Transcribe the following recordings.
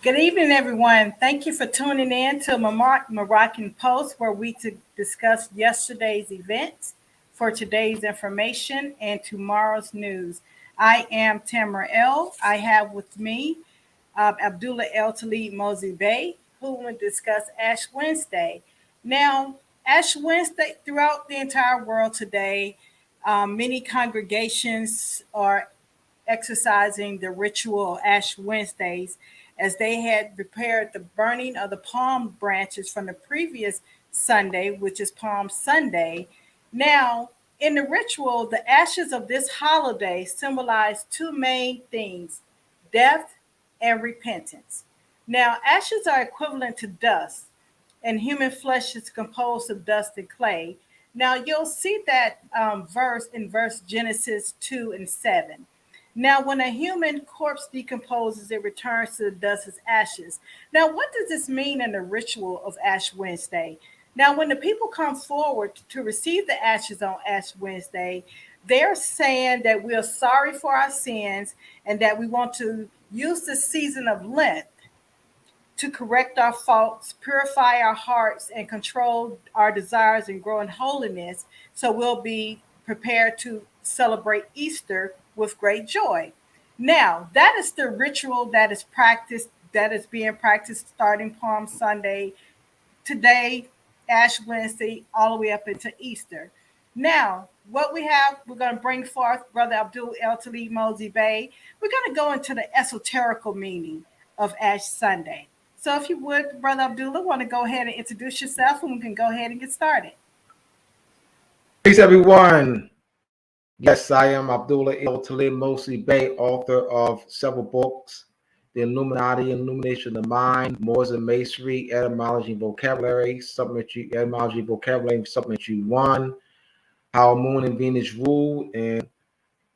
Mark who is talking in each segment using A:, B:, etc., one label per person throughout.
A: Good evening, everyone. Thank you for tuning in to Moroccan Post, where we discuss yesterday's events for today's information and tomorrow's news. I am Tamara L. I have with me Abdullah El Talib Mosey Bey, who will discuss Ash Wednesday. Now, Ash Wednesday, throughout the entire world today, many congregations are exercising the ritual Ash Wednesdays as they had prepared the burning of the palm branches from the previous Sunday, which is Palm Sunday. Now, in the ritual, the ashes of this holiday symbolize two main things: death and repentance. Now, ashes are equivalent to dust, and human flesh is composed of dust and clay. Now, you'll see that verse in verse Genesis 2 and 7. Now, when a human corpse decomposes, it returns to the dust as ashes. Now, what does this mean in the ritual of Ash Wednesday? Now, when the people come forward to receive the ashes on Ash Wednesday, they're saying that we are sorry for our sins and that we want to use the season of Lent to correct our faults, purify our hearts, and control our desires and grow in holiness. So we'll be prepared to celebrate Easter with great joy. Now, that is the ritual that is being practiced starting Palm Sunday, today, Ash Wednesday, all the way up into Easter. Now, what we have, we're going to bring forth Brother Abdul El Talib Mosey Bey. We're going to go into the esoterical meaning of Ash Sunday. So, if you would, Brother Abdullah, want to go ahead and introduce yourself, and we can go ahead and get started.
B: Peace, everyone. Yes, I am Abdullah El Talib Mosey Bey, author of several books: The Illuminati, Illumination of the Mind, Moors and Masonry, Etymology and Vocabulary, Etymology and Vocabulary, Supplementary 1, How Moon and Venus Rule, and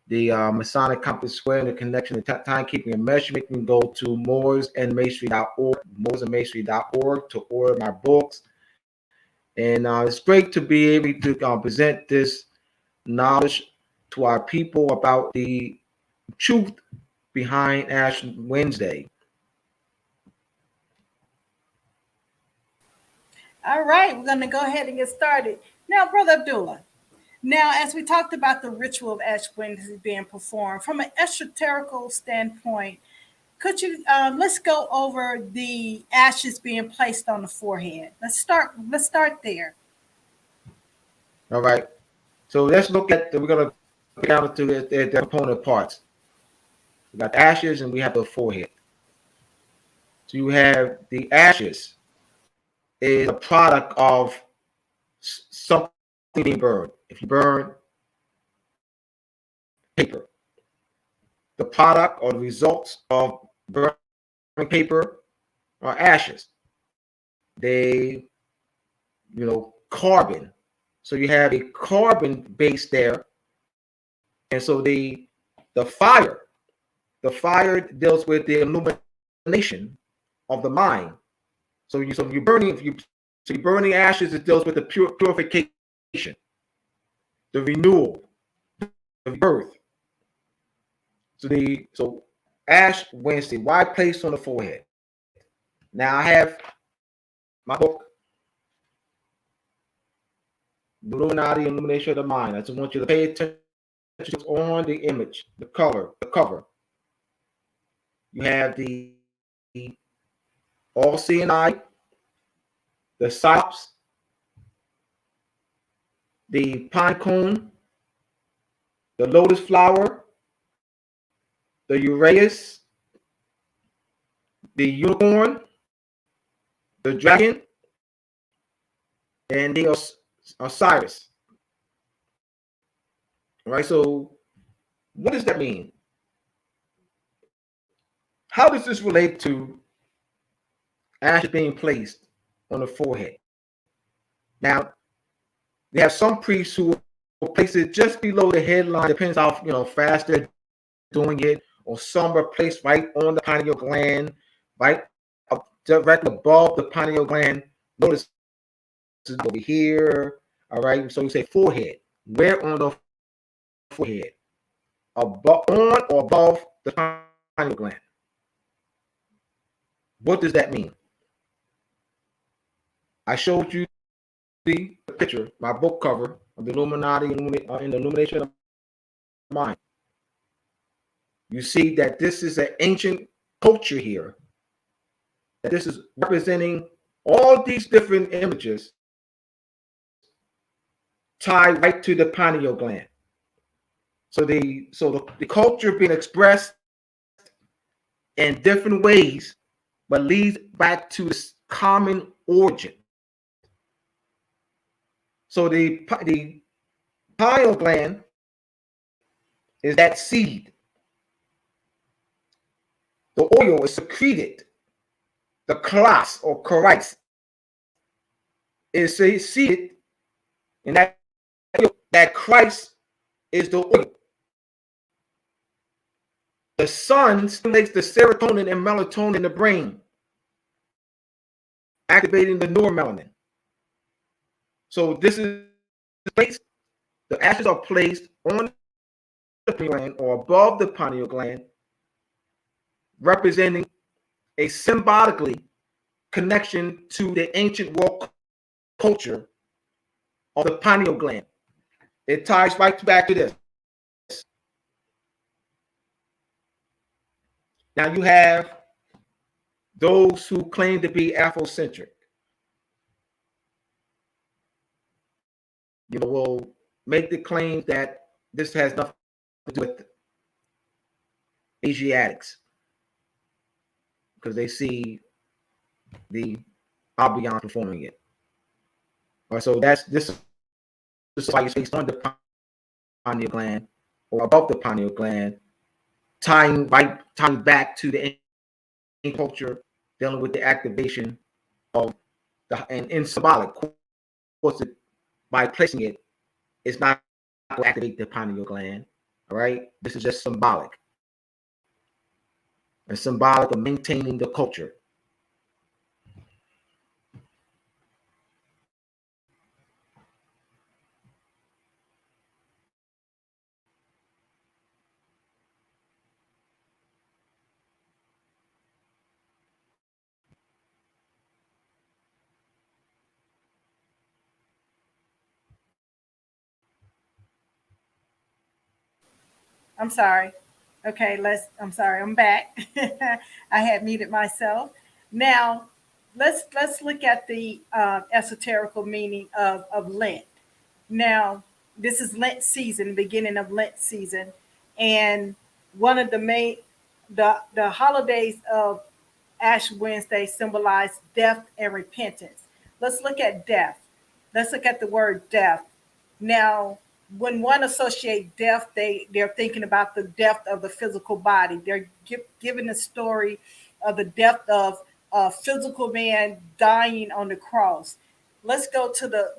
B: the Masonic Compass Square and the connection to timekeeping and measurement. You can go to moorsandmasonry.org to order my books. And it's great to be able to present this knowledge to our people about the truth behind Ash Wednesday.
A: All right, we're going to go ahead and get started. Now, Brother Abdullah, now, as we talked about the ritual of Ash Wednesday being performed from an esoterical standpoint, could you let's go over the ashes being placed on the forehead? Let's start there.
B: All right. So let's look at we're gonna break down to the component parts. We got the ashes and we have the forehead. So you have the ashes is a product of something being burned. If you burn paper, the product or the results of burning paper are ashes. They, carbon. So you have a carbon base there, and so the fire, deals with the illumination of the mind. So you're burning ashes. It deals with the purification, the renewal, the birth. So Ash Wednesday, why placed on the forehead? Now I have my book, The Illuminati, Illumination of the Mind. I just want you to pay attention on the image, the cover. You have the all-seeing eye, the cyclops, the pine cone, the lotus flower, the Uranus, the unicorn, the dragon, and the Osiris. All right, so what does that mean? How does this relate to ashes being placed on the forehead? Now, they have some priests who will place it just below the headline, depends how fast they're doing it, or some are placed right on the pineal gland, right directly above the pineal gland. Notice this is over here. All right, so you say forehead. Where on the forehead? On or above the pineal gland. What does that mean? I showed you the picture, my book cover of the Illuminati in the Illumination of Mind. You see that this is an ancient culture here, that this is representing all these different images tied right to the pineal gland. So the culture being expressed in different ways, but leads back to its common origin. So the pineal gland is that seed. The oil is secreted. The klas or Christ is seated in that Christ is the oil. The sun stimulates the serotonin and melatonin in the brain, activating the neuromelanin. So this is placed, the ashes are placed on the pineal gland or above the pineal gland, representing a symbolically connection to the ancient world culture of the pineal gland. It ties right back to this. Now you have those who claim to be Afrocentric. Will make the claim that this has nothing to do with Asiatics because they see the Albion performing it. Or so this is why it's based on the pineal gland or above the pineal gland, tying back to the ancient culture, dealing with the activation of and in symbolic. Of course, by placing it, it's not to activate the pineal gland. All right, this is just symbolic. And symbolic of maintaining the culture.
A: I'm sorry. Okay, I'm sorry, I'm back. I had muted myself. Now, let's look at the esoterical meaning of Lent. Now, this is Lent season, beginning of Lent season, and one of the main the holidays of Ash Wednesday symbolize death and repentance. Let's look at death. Let's look at the word death. Now, when one associate death, they're thinking about the death of the physical body. They're giving the story of the death of a physical man dying on the cross. Let's go to the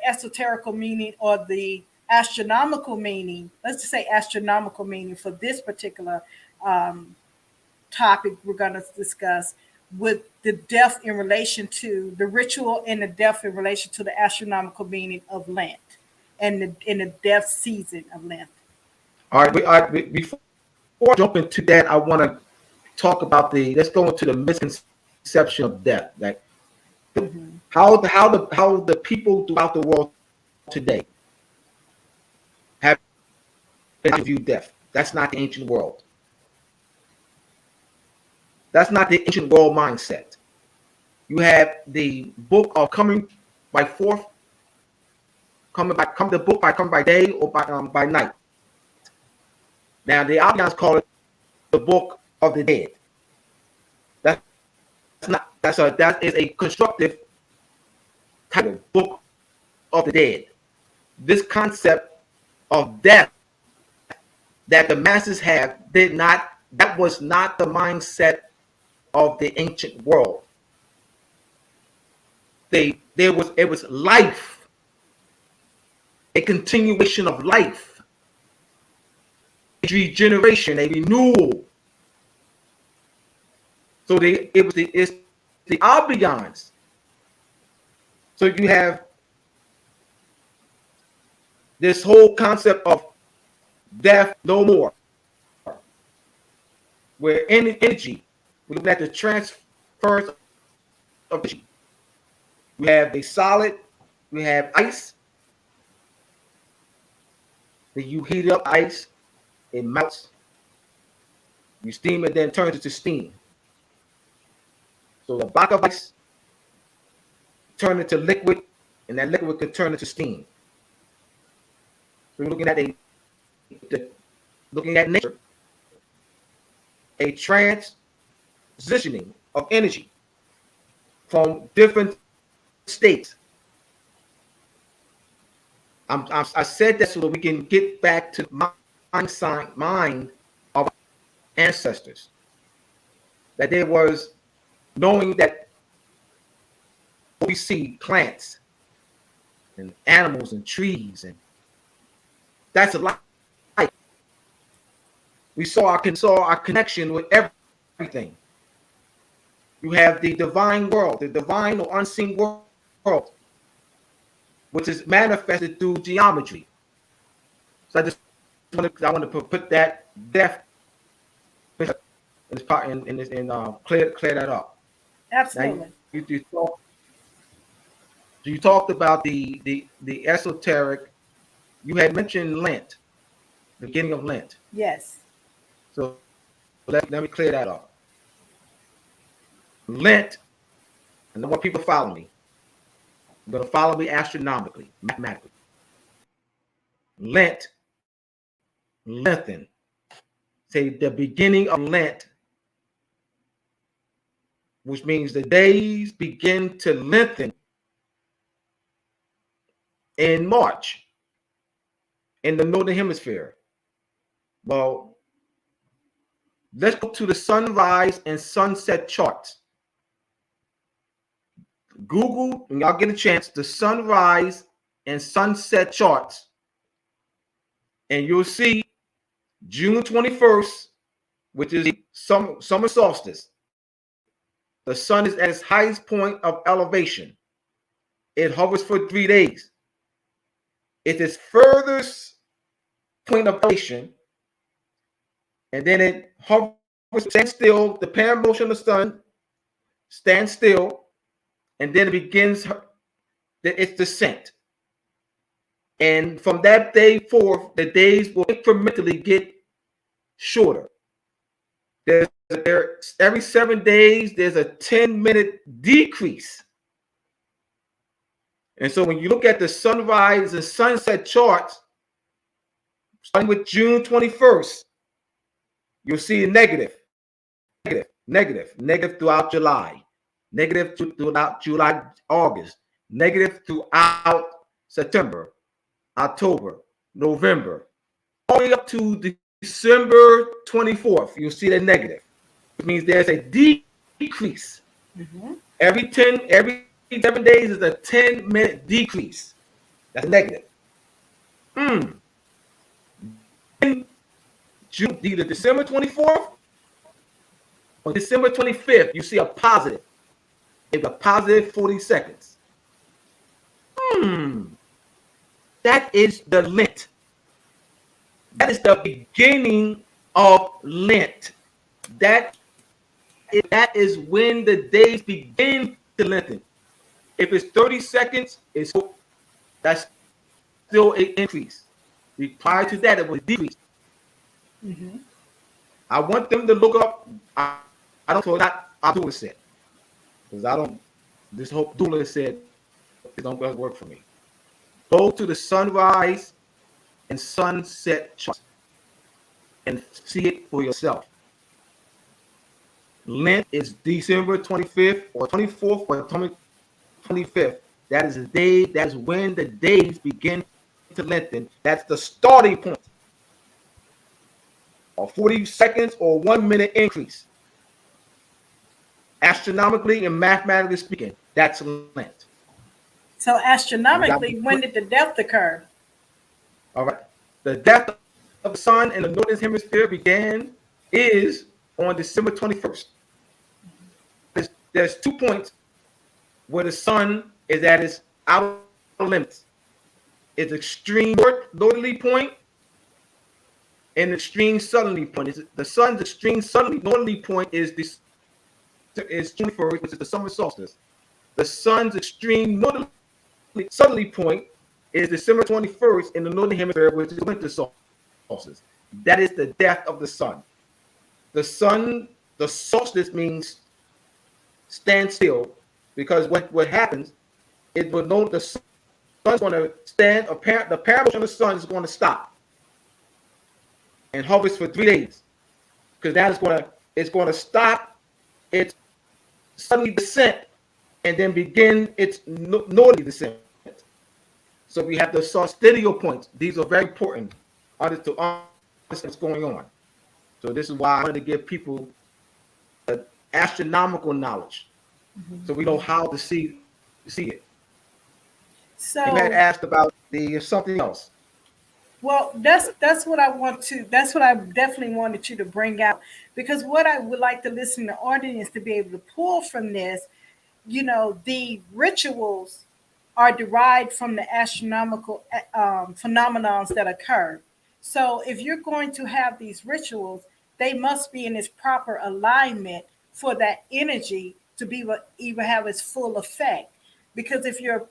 A: esoterical meaning or the astronomical meaning. Let's just say astronomical meaning for this particular topic we're going to discuss with the death in relation to the ritual and the death in relation to the astronomical meaning of Lent and in the death season of Lent.
B: All right, before I jump into that, I want to talk about let's go into the misconception of death. Like how the people throughout the world today have viewed death. That's not the ancient world. That's not the ancient world mindset. You have the book of coming by forth, coming by day or by night. Now the Albions call it the book of the dead. That is a constructive title, book of the dead. This concept of death that the masses have that was not the mindset of the ancient world. It was life, a continuation of life, a regeneration, a renewal. So it's the Albions. So you have this whole concept of death no more, where energy We're looking at the transfers of energy. We have a solid, we have ice. Then you heat up ice, it melts. You steam it, then turns it to steam. So the block of ice turn into liquid, and that liquid can turn into steam. So we're looking at looking at nature, a transitioning of energy from different states. I said that so that we can get back to the mind of our ancestors. That there was knowing that we see plants and animals and trees, and that's a life. We saw our connection with everything. You have the divine world, the divine or unseen world, which is manifested through geometry. So I want to put that depth and clear that up.
A: Absolutely.
B: Now, you talked about the esoteric. You had mentioned Lent, the beginning of Lent.
A: Yes.
B: So let me clear that up. Lent, and I want people to follow me. You're going to follow me astronomically, mathematically. Lengthen. Say the beginning of Lent, which means the days begin to lengthen in March in the Northern Hemisphere. Well, let's go to the sunrise and sunset charts. Google, when y'all get a chance, the sunrise and sunset charts, and you'll see June 21st, which is summer solstice. The sun is at its highest point of elevation. It hovers for 3 days. It's its furthest point of elevation, and then it hovers, stands still. The parent motion of the sun stands still, and then it begins its descent. And from that day forth, the days will incrementally get shorter. Every 7 days, there's a 10-minute decrease. And so when you look at the sunrise and sunset charts, starting with June 21st, you'll see negative throughout July, negative throughout July, August, negative throughout September, October, November, all the way up to December 24th. You'll see the negative. It means there's a decrease. Mm-hmm. Every 7 days is a 10-minute decrease. That's negative. Then either December 24th or December 25th, you see a positive. It's a positive 40 seconds. That is the Lent. That is the beginning of Lent. That is when the days begin to lengthen. If it's 30 seconds, that's still an increase. Prior to that, it was a decrease. Mm-hmm. I want them to look up. I don't know what Abdullah said, because this whole Abdullah said it don't work for me. Go to the sunrise and sunset chart and see it for yourself. Lent is December 25th or 24th or 25th. That is the day. That is when the days begin to lengthen. That's the starting point. A 40 seconds or 1 minute increase. Astronomically and mathematically speaking, that's Lent.
A: So astronomically, when did the death occur?
B: All right. The death of the sun in the Northern Hemisphere is on December 21st. There's 2 points where the sun is at its outer limits. It's extreme northerly point and extreme southerly point. The sun's extreme northerly point is is 21st, which is the summer solstice. The sun's extreme southerly point is December 21st in the northern hemisphere, which is the winter solstice. That is the death of the sun. The solstice means stand still, because what happens is the sun's going to stand. The parabolic of the sun is going to stop and hovers for 3 days, because that is going to stop its southerly descent and then begin its northerly descent. So we have the solstitial points. These are very important to understand what's going on. So this is why I wanted to give people astronomical knowledge, so we know how to see it.
A: So
B: you had asked about something else.
A: well, that's what I want to. That's what I definitely wanted you to bring out, because what I would like to listen to the audience to be able to pull from this, the rituals are derived from the astronomical phenomenons that occur. So if you're going to have these rituals, they must be in its proper alignment for that energy to be even have its full effect. Because if you're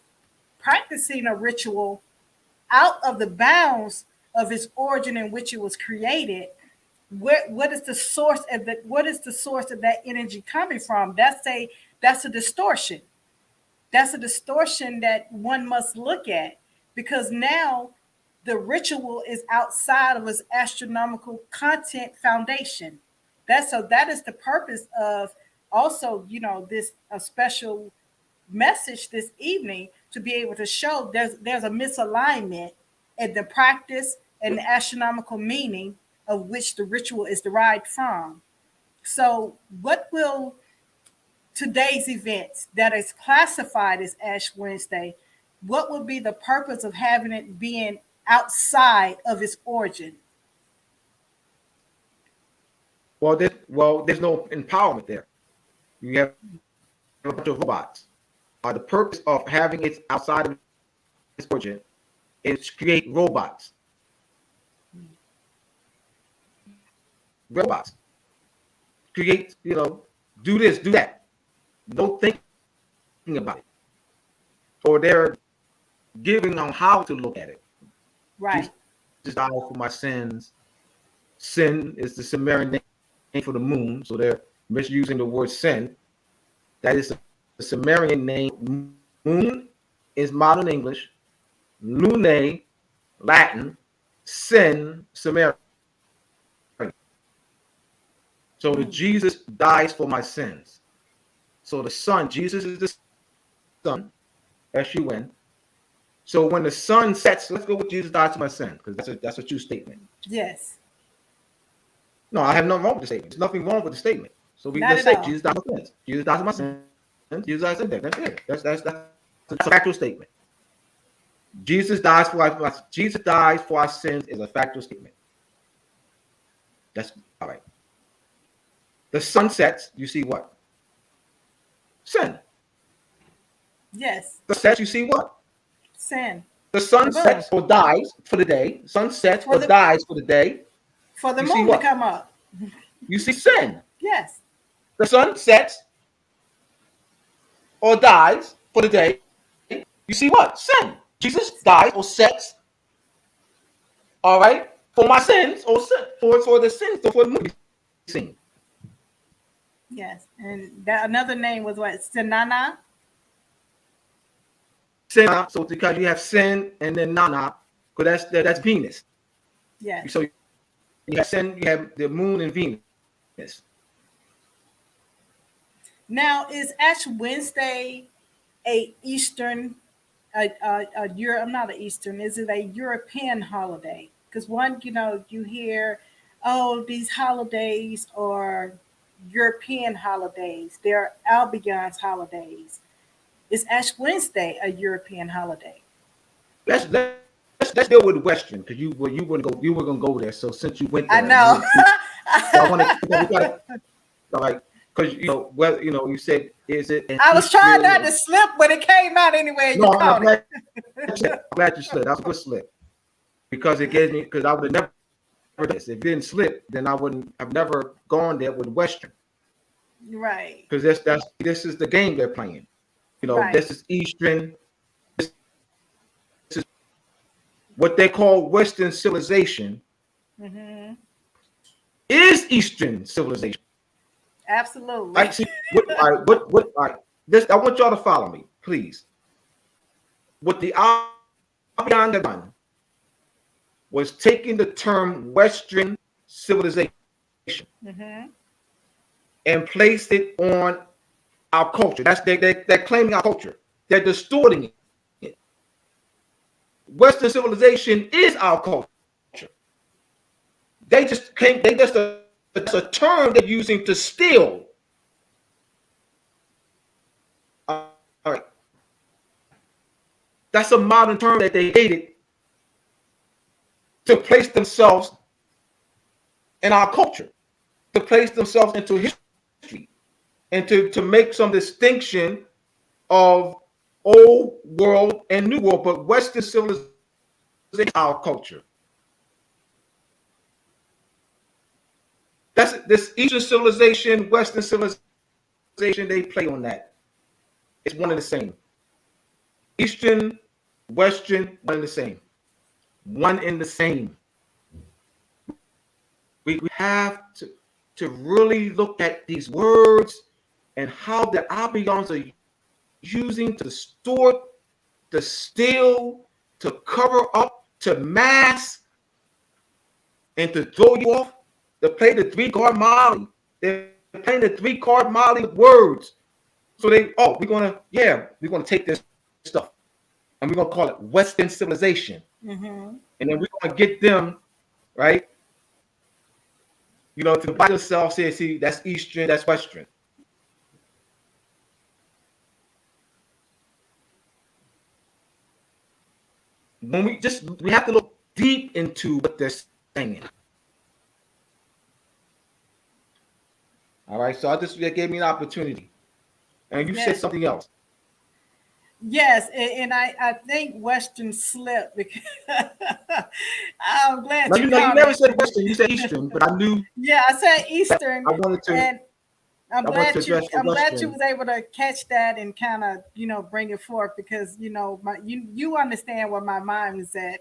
A: practicing a ritual out of the bounds of its origin in which it was created, what is the source of that energy coming from? That's a distortion. That's a distortion that one must look at, because now the ritual is outside of its astronomical content foundation. That is the purpose of also, this a special message this evening, to be able to show there's a misalignment in the practice and the astronomical meaning of which the ritual is derived from. So what will today's events that is classified as Ash Wednesday, what would be the purpose of having it being outside of its origin?
B: Well, there's no empowerment there. You have a bunch of robots. The purpose of having it outside of its origin is to create robots. Robots create, do this, do that. No thinking about it, or they're giving on how to look at it.
A: Right.
B: Jesus died for my sins. Sin is the Sumerian name for the moon, so they're misusing the word sin. That is the Sumerian name. Moon is modern English. Lune, Latin. Sin, Sumerian. So the Jesus dies for my sins. So the sun, Jesus is the sun, S-U-N. So when the sun sets, let's go with Jesus dies for my sins, because that's a true statement.
A: Yes.
B: No, I have nothing wrong with the statement. There's nothing wrong with the statement. So we just say Jesus died for my sins. Jesus dies for my sins. Jesus dies for my sins. That's it. That's a factual statement. Jesus dies for our sins is a factual statement. That's all right. The sun sets, you see what? Sin.
A: Yes.
B: The sets, you see what?
A: Sin.
B: The sun sets or dies for the day. Sun sets or dies for the day.
A: For the moon to come up.
B: You see sin.
A: Yes.
B: The sun sets or dies for the day. You see what? Sin. Jesus dies or sets. All right, for my sins or for the sins for the moon to be seen.
A: Yes, and that another name was what? Sinana.
B: Sin. So because you have sin and then Nana, because that's Venus.
A: Yes.
B: So you have sin, you have the moon and Venus.
A: Now, is Ash Wednesday a Eastern? I'm not an Eastern. Is it a European holiday? Because you hear, oh, these holidays are European holidays. They're Albion's holidays. Is Ash Wednesday a European holiday?
B: Let's deal with Western, because you were gonna go there. So since you went there,
A: I know.
B: All right, because you said, is it?
A: I was trying not to slip, but it came out anyway.
B: No, I'm glad you slid. That was a good slip, because it gave me, because I would have never this. If it didn't slip, then I've never gone there with Western.
A: Right.
B: because this is the game they're playing.
A: Right.
B: This is Eastern. This is what they call Western civilization
A: Hmm.
B: is Eastern civilization.
A: Absolutely.
B: Right? See, all right, this, I want y'all to follow me, please. What the Abiyan done was taking the term Western civilization
A: Hmm.
B: and placed it on our culture. They're claiming our culture. They're distorting it. Western civilization is our culture. They just that's a term they're using to steal. All right. That's a modern term that they created to place themselves in our culture, to place themselves into history, and to make some distinction of old world and new world. But Western civilization is our culture. That's this Eastern civilization, Western civilization, they play on that. It's one and the same. Eastern, Western, one and the same. One and the same. We have to really look at these words and how the Abiyans are using to distort, to steal, to cover up, to mask, and to throw you off. They play the three-card Molly. They're playing the three-card Molly words. So we're gonna take this stuff and we're gonna call it Western civilization.
A: Hmm.
B: And then we're gonna get them, right? To divide themselves, say, see, that's Eastern, that's Western. When we have to look deep into what they're saying. All right, so that gave me an opportunity. And you said
A: Yes.
B: something else.
A: Yes, and I think Western slipped because I'm glad
B: Now
A: you
B: you never
A: commented.
B: said Western, you said Eastern, but I knew
A: Yeah, I said
B: that
A: Eastern,
B: I wanted to
A: and I'm
B: I wanted to
A: glad you
B: address the
A: I'm glad you
B: Western.
A: was able to catch that and kind of bring it forth because you understand where my mind is at,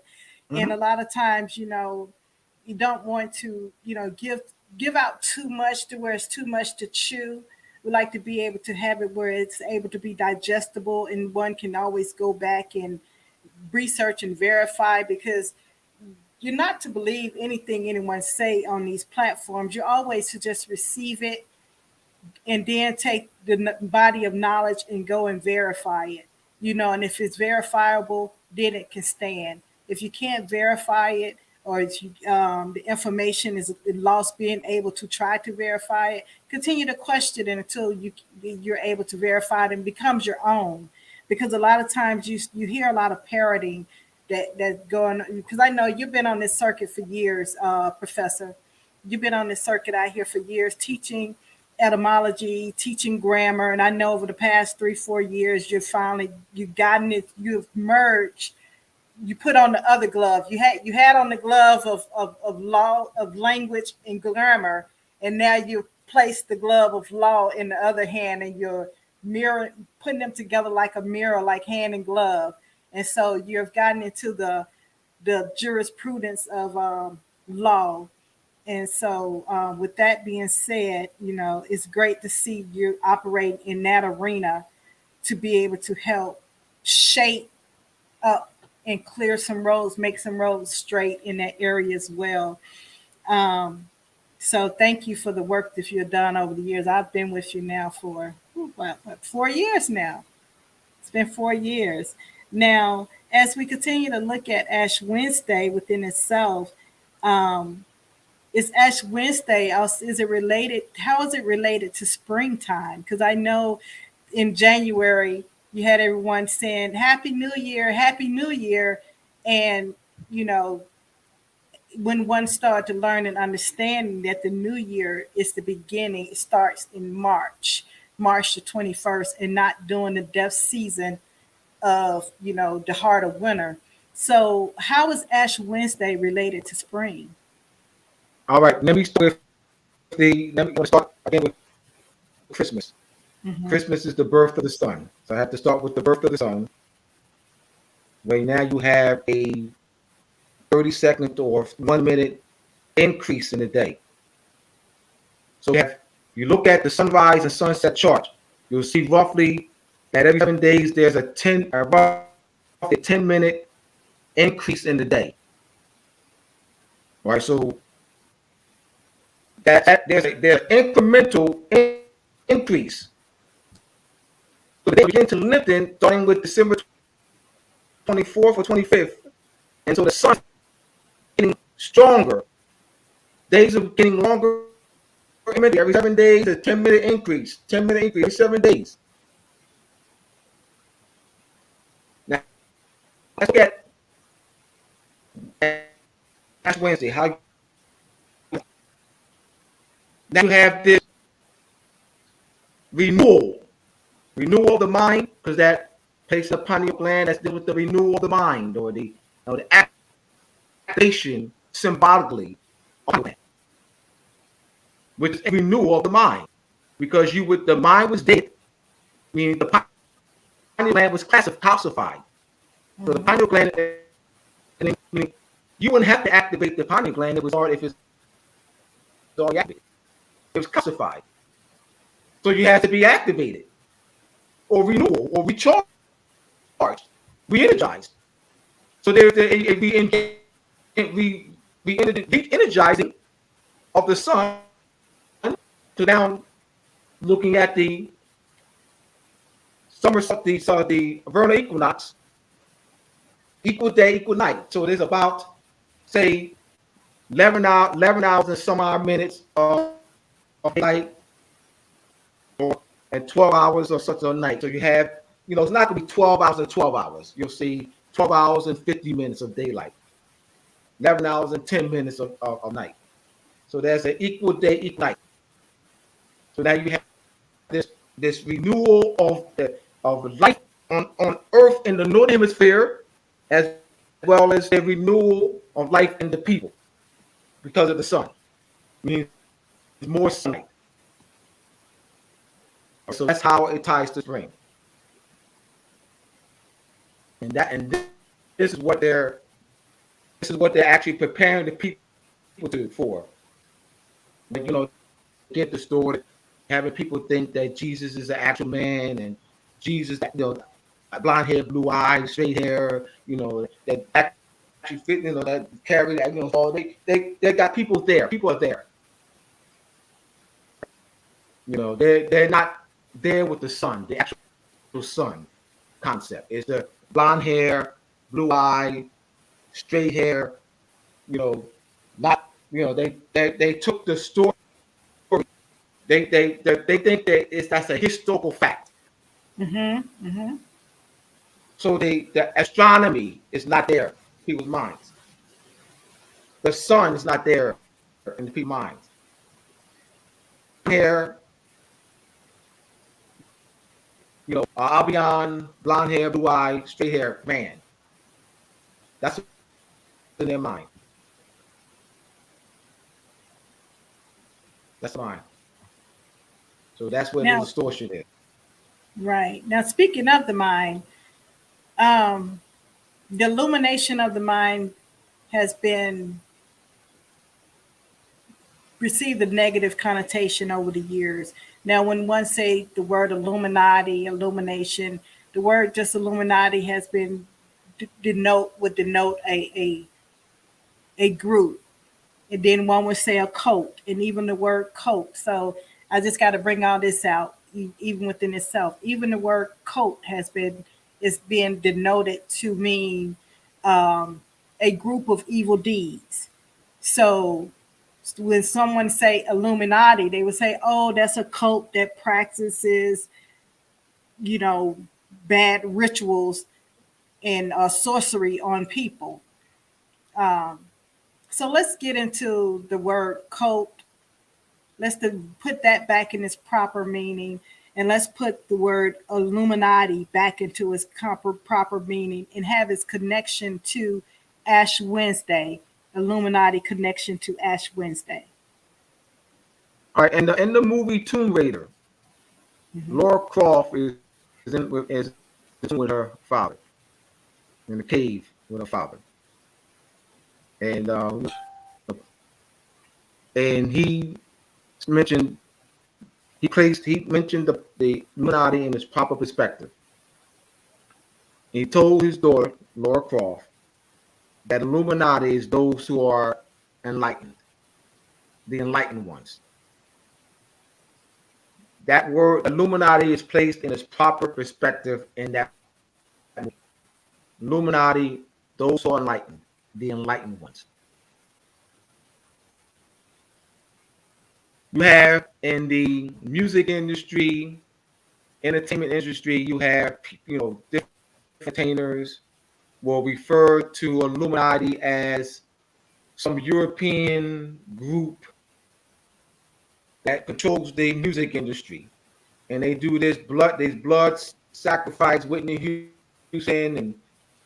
A: and a
B: Mm-hmm.
A: lot of times you don't want to give out too much to where it's too much to chew. We like to be able to have it where it's able to be digestible and one can always go back and research and verify because you're not to believe anything anyone say on these platforms. You're always to just receive it and then take the body of knowledge and go and verify it. And if it's verifiable, then it can stand. If you can't verify it, or if the information is lost, being able to try to verify it, continue to question it until you're able to verify it and becomes your own. Because a lot of times you hear a lot of parroting that going because I know you've been on this circuit for years, Professor. You've been on this circuit out here for years teaching etymology, teaching grammar, and I know over the past 3-4 years you've gotten it, you've merged, you put on the other glove. You had on the glove of law of language and grammar, and now you place the glove of law in the other hand, and you're mirror putting them together like a mirror, like hand and glove. And so you've gotten into the jurisprudence of law. And so, with that being said, it's great to see you operate in that arena to be able to help shape up and clear some roads, make some roads straight in that area as well. Um, so, thank you for the work that you've done over the years. I've been with you now for 4 years now. It's been 4 years. Now, as we continue to look at Ash Wednesday within itself, um, is Ash Wednesday? Is it related? How is it related to springtime? Because I know in January you had everyone saying Happy New Year, Happy New Year, and you know when one started to learn and understanding that the new year is the beginning, it starts in March the 21st, and not during the death season of the heart of winter. So, how is Ash Wednesday related to spring?
B: All right, let me start with the let me start again with Christmas.
A: Mhm.
B: Christmas is the birth of the sun. So I have to start with the birth of the sun. Where now you have a 30-second or 1 minute increase in the day. So you look at the sunrise and sunset chart, you'll see roughly that every 7 days there's roughly a 10-minute increase in the day. All right, so there's incremental increase. So the day begins to lengthen starting with December 24th or 25th, and so the sun's getting stronger. Days are getting longer. Every 7 days, a 10-minute increase. 10-minute increase every 7 days. Now let's look at Ash Wednesday. How now you have this renewal of the mind, because that takes upon your plan that's dealing with the renewal of the mind, or the activation symbolically of the plan, which is a renewal of the mind, because the mind was dead, meaning the pineal gland was calcified. So the pineal gland, meaning you wouldn't have to activate the pineal gland. It was already, if it's already activated, it was calcified. So you have to be activated, or renewal, or recharged, re-energized. So there's a re-energizing of the sun. So now looking at the the vernal equinox, equal day, equal night. So there's about, say, 11 hours and some odd minutes of light, and 12 hours or such a night. So you have, it's not going to be 12 hours and 12 hours. You'll see 12 hours and 50 minutes of daylight, 11 hours and 10 minutes of night. So there's an equal day, equal night. So now you have this renewal of life on Earth in the northern hemisphere, as well as the renewal of life in the people because of the sun. Means more sunlight. So that's how it ties to spring. And this is what they're actually preparing the people for. Get the story, having people think that Jesus is an actual man, and Jesus, blonde hair, blue eyes, straight hair, that actually fit, that carry that, so they got people there. People are there. They're not there with the sun, the actual sun concept. It's the blonde hair, blue eye, straight hair, not, they took the story. They think that that's a historical fact.
A: Mm-hmm. Mm-hmm.
B: So the astronomy is not there in people's minds. The sun is not there in the people's minds. Hair, Albion, blonde hair, blue eye, straight hair, man. That's in their mind. That's mine. So that's where the distortion is.
A: Right. Now, speaking of the mind, the illumination of the mind has been received a negative connotation over the years. Now, when one say the word Illuminati, illumination, the word just Illuminati has been denote a group, and then one would say a cult, and even the word cult. So I just got to bring all this out, even within itself. Even the word cult is being denoted to mean a group of evil deeds. So when someone say Illuminati, they would say, "Oh, that's a cult that practices, you know, bad rituals and sorcery on people." Um, so let's get into the word cult. Let's put that back in its proper meaning, and let's put the word Illuminati back into its proper meaning, and have its connection to Ash Wednesday. Illuminati connection to Ash Wednesday.
B: All right, and in the movie Tomb Raider,
A: Mhm.
B: Laura Croft is with her father in the cave with her father, and he mentioned he mentioned the Illuminati in its proper perspective. He told his daughter Laura Croft that Illuminati is those who are enlightened, the enlightened ones. That word Illuminati is placed in its proper perspective in that Illuminati, those who are enlightened, the enlightened ones. You have in the music industry, entertainment industry, you have different entertainers will refer to Illuminati as some European group that controls the music industry, and they do this blood sacrifice, Whitney Houston and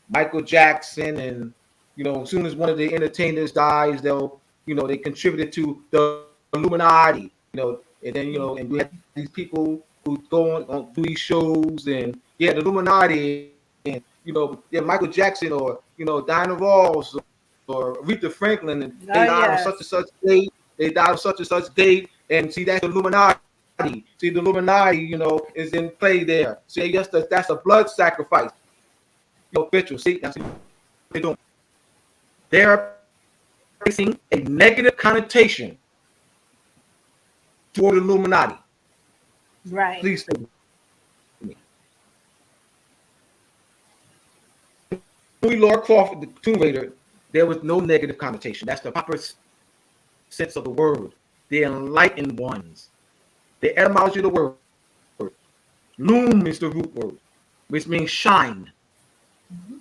B: Michael Jackson, and as soon as one of the entertainers dies, they contributed to the Illuminati, and then and we have these people who go on do these shows, and yeah, the Illuminati, and Michael Jackson, or Diana Ross, or Aretha Franklin, and they died on
A: Oh,
B: such and such
A: yes.
B: date. They died on such and such date, and see that's the Illuminati. See the Illuminati, is in play there. See, that's a blood sacrifice. Ritual. See, that's what they're doing. They are placing a negative connotation toward Illuminati.
A: Right.
B: Please stay with me. Louis Laura Crawford, the Tomb Raider, there was no negative connotation. That's the proper sense of the word. The enlightened ones. The etymology of the word. Loom is the root word, which means shine.
A: Mhm.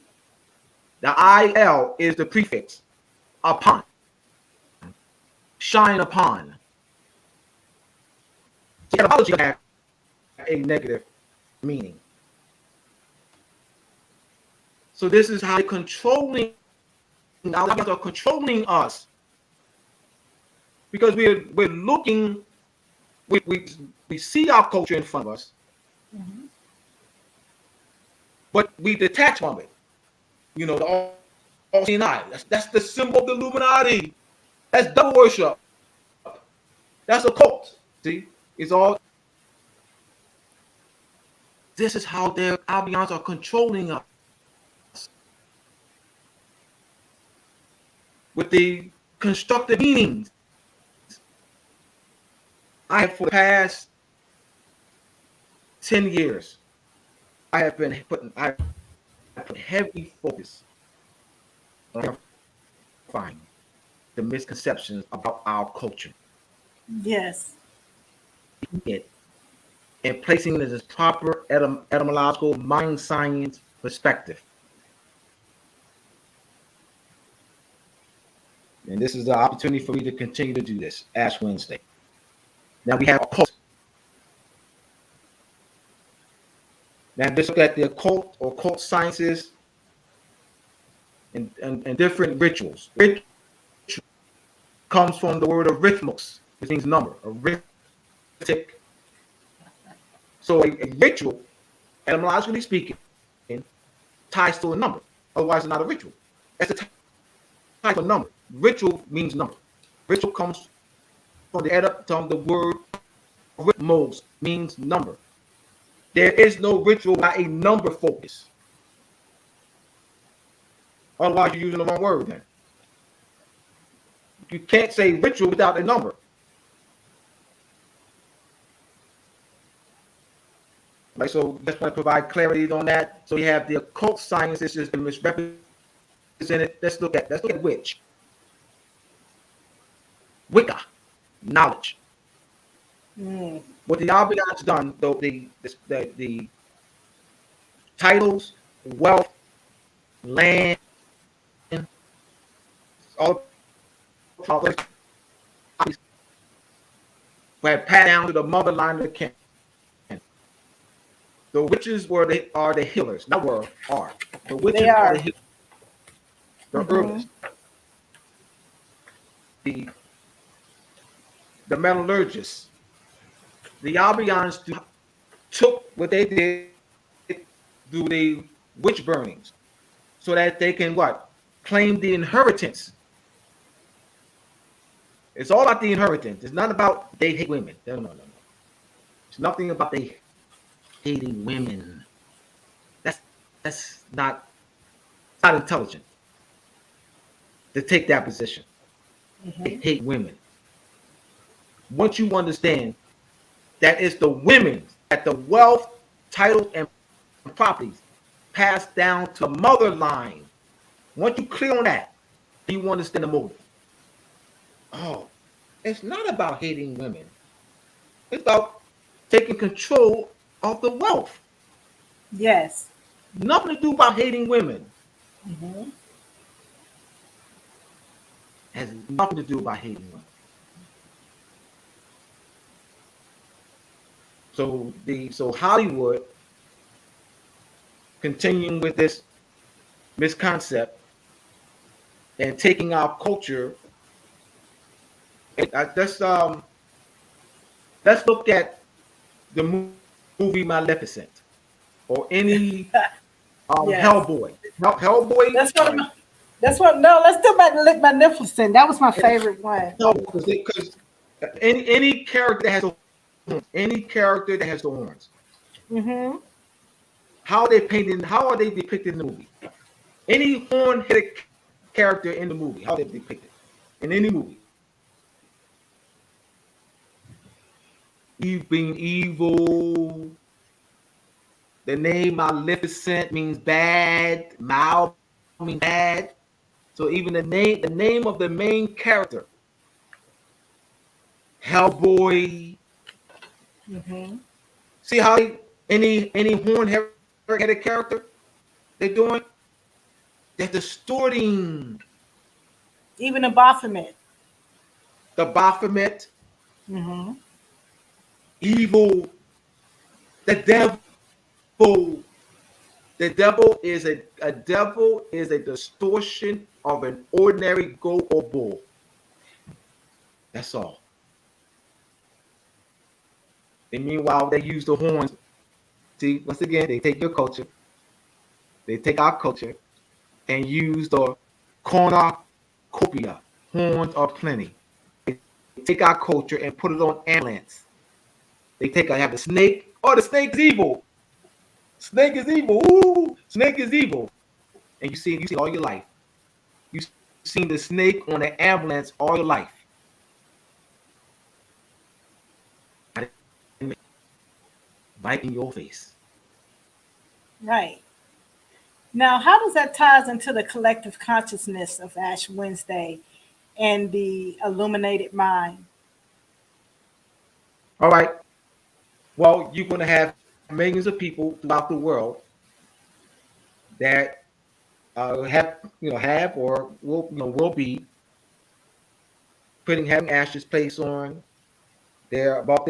B: The IL is the prefix. Upon. Shine upon. So etymology have a negative meaning. So this is how they're controlling. Now they are controlling us because we're looking. We see our culture in front of us,
A: Mhm.
B: but we detach from it. The all-seeing eye. That's the symbol of the Illuminati. That's devil worship. That's a cult. See, it's all. This is how their Albions are controlling us with the constructive meanings. I have for the past 10 years. I have put heavy focus on clarifying the misconceptions about our culture,
A: Yes.
B: it and placing it in its proper etymological mind science perspective. And this is the opportunity for me to continue to do this Ash Wednesday. Now we have occult. Now let's look at the occult or occult sciences and different rituals. Ritual comes from the word arithmos, which means number, arithmetic. So a ritual, etymologically speaking, ties to a number. Otherwise, it's not a ritual. That's a type of number. Ritual means number. Ritual comes from the word arithmos, means number. There is no ritual without a number focus. Otherwise, you're using the wrong word then. You can't say ritual without a number. Right, so just want to provide clarity on that. So you have the occult sciences is misrepresented. Let's look at witch, Wicca, knowledge.
A: Mm.
B: What the Albions done, though the titles, wealth, land, all those were passed down to the motherline of the king. The witches are the healers, not were are. The
A: They
B: witches are
A: are.
B: the
A: Hmm.
B: herbalists, the the metallurgists. The Albions do took what they did, do the witch burnings, so that they can what? Claim the inheritance. It's all about the inheritance. It's not about they hate women. No, no, no, no. It's nothing about they hating women. That's not intelligent to take that position. They hate women. Once you understand that it's the women that the wealth, titles, and properties passed down to the mother line. Once you clear on that, you understand the motive. Oh, it's not about hating women. It's about taking control of the wealth.
A: Yes.
B: Nothing to do about hating women.
A: Mm-hmm.
B: Has nothing to do about hating women. So Hollywood continuing with this misconcept and taking our culture. Let's look at the movie Maleficent or any
A: Yes.
B: Hellboy. Hellboy.
A: That's what I'm, that's what no, let's do Magnificent. That was my favorite one.
B: Because any character that has the horns, any character that has the horns,
A: Mm-hmm.
B: how are they painted? How are they depicted in the movie? Any horn-headed character in the movie, how are they depicted in any movie? Being evil. The name Maleficent means bad. Mal means bad. So even the name of the main character, Hellboy.
A: Mm-hmm.
B: See how any horn-headed character they're doing? They're distorting
A: Even the Baphomet.
B: the Baphomet,
A: Mm-hmm.
B: evil, the devil. The devil is a distortion of an ordinary goat or bull. That's all. And meanwhile, they use the horns. See, once again, they take your culture, they take our culture, and use the cornucopia, horns of plenty. They take our culture and put it on amulets. I have the snake. Oh, the snake is evil. Snake is evil. Ooh, snake is evil. And you see all your life. You've seen the snake on the ambulance all your life. Right in your face.
A: Right. Now, how does that ties into the collective consciousness of Ash Wednesday and the illuminated mind?
B: All right. Well, you're going to have millions of people throughout the world that have or will be having ashes placed on above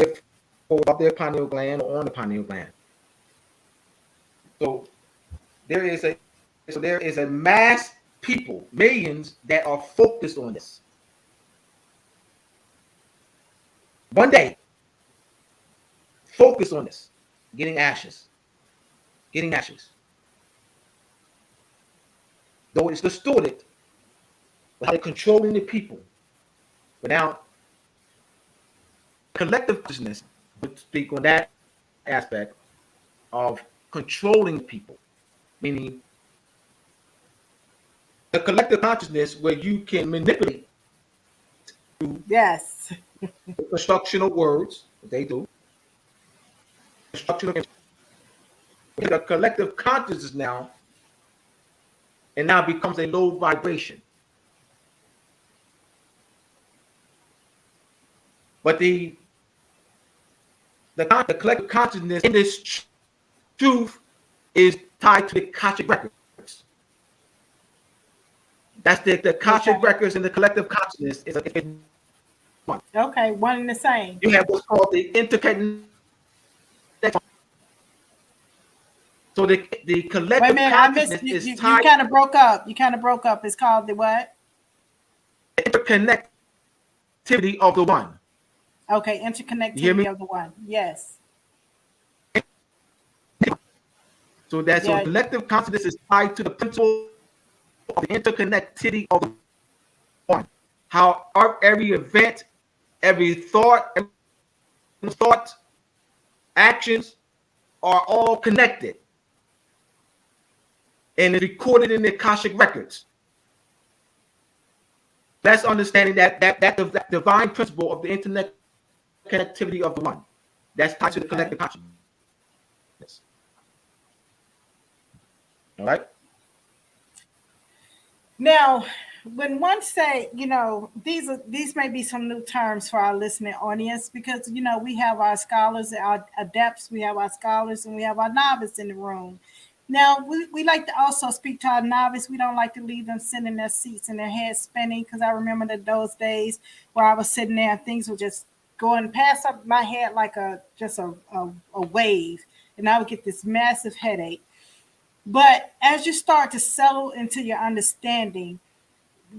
B: their pineal gland or on the pineal gland. So there is a mass people, millions that are focused on this. One day, focus on this, getting ashes. Though it's distorted, how they're controlling the people. But now, collective consciousness would speak on that aspect of controlling people, meaning the collective consciousness where you can manipulate
A: Yes.
B: the construction of words, what they do, construction of the collective consciousness now, and now becomes a low vibration. But the collective consciousness in this truth is tied to the Akashic records. That's the Akashic records and the collective consciousness is one.
A: Okay, one and the same.
B: You have what's called the interconnected. So the
A: Wait a
B: collective
A: minute, I missed
B: consciousness
A: you.
B: is
A: You
B: tied
A: kind of broke up. You kind of broke up. It's called the what?
B: to the interconnectivity of the one.
A: Okay,
B: You hear me?
A: interconnectivity of the one. Yes.
B: So the
A: Yeah.
B: collective consciousness is tied to the principle of the interconnectivity of the one. How every event, every thought, actions are all connected and is recorded in the Akashic records. That's understanding that divine principle of the internet connectivity of the one. That's tied to the
A: Okay.
B: collective consciousness. All right.
A: Now, when one say, these may be some new terms for our listening audience because we have our scholars, our adepts, we have our scholars, and we have our novice in the room. Now, we like to also speak to our novice. We don't like to leave them sitting in their seats and their heads spinning because I remember those days where I was sitting there and things were just going past up my head like a wave, and I would get this massive headache. But as you start to settle into your understanding,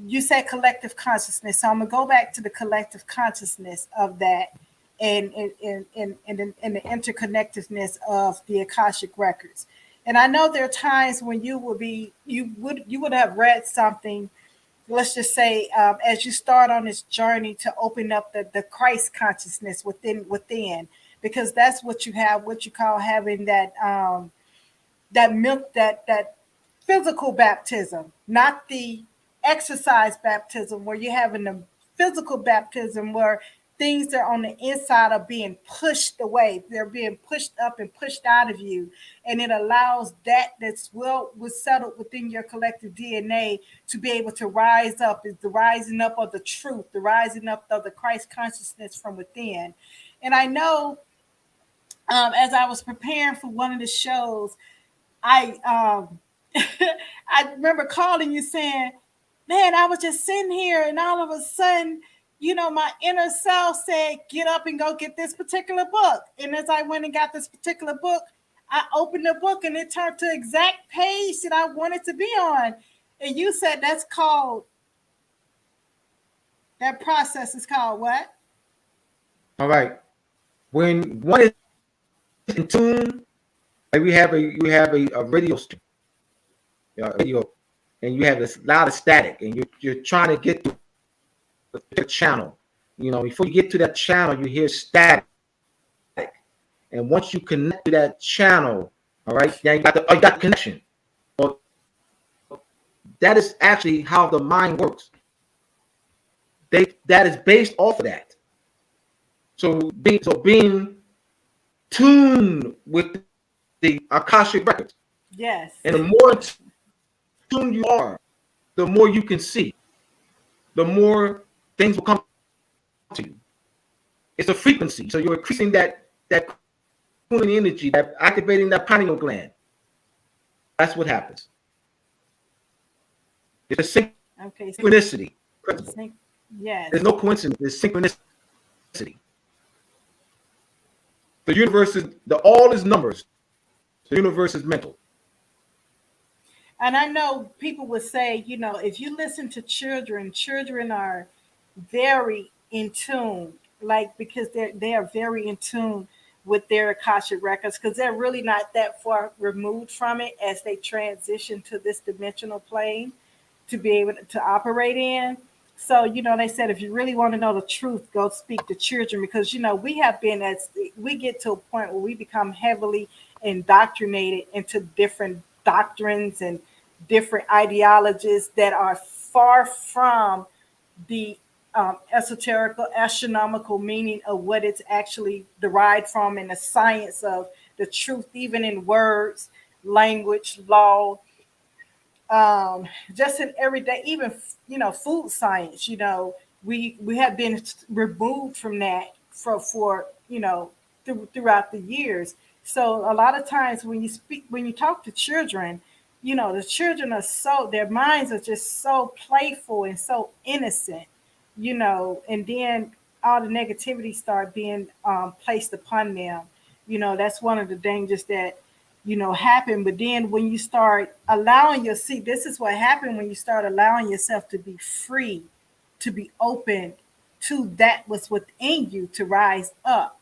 A: you said collective consciousness. So I'm gonna go back to the collective consciousness of that and the interconnectedness of the Akashic records. And I know there are times when you would have read something, let's just say, as you start on this journey to open up the Christ consciousness within, because that's what you have, what you call having that milk, that physical baptism, not the exercise baptism where you're having the physical baptism where things that are on the inside are being pushed away. They're being pushed up and pushed out of you. And it allows that's was settled within your collective DNA to be able to rise up. Is the rising up of the truth, the rising up of the Christ consciousness from within. And I know, as I was preparing for one of the shows, I I remember calling you saying, "Man, I was just sitting here, and all of a sudden, my inner self said, get up and go get this particular book." And as I went and got this particular book, I opened the book, and it turned to exact page that I wanted to be on. And you said that process is called what?
B: All right. When one is in tune, like you have a radio stream, radio, and you have this lot of static, and you're trying to get to the channel. Before you get to that channel, you hear static, and once you connect to that channel, all right, then you got the connection. Well, that is actually how the mind works. That is based off of that. So being tuned with the Akashic records,
A: Yes.
B: and the more in tune you are, the more you can see, the more things will come to you. It's a frequency. So you're increasing that cooling energy, that activating that pineal gland. That's what happens. It's a
A: Okay.
B: synchronicity principle.
A: Yes.
B: There's no coincidence. There's synchronicity. The universe is all is numbers. The universe is mental.
A: And I know people would say, if you listen to children are very in tune, like because they are very in tune with their Akashic records because they're really not that far removed from it as they transition to this dimensional plane to be able to operate in. So, they said if you really want to know the truth, go speak to children because, we get to a point where we become heavily indoctrinated into different doctrines and different ideologies that are far from the esoterical, astronomical meaning of what it's actually derived from and the science of the truth, even in words, language, law, just in everyday, even food science. We have been removed from that for throughout the years. So a lot of times when you talk to children, the children are their minds are just so playful and so innocent, and then all the negativity start being placed upon them. That's one of the dangers that happen. But then when you start this is what happened when you start allowing yourself to be free, to be open to that what's within you to rise up.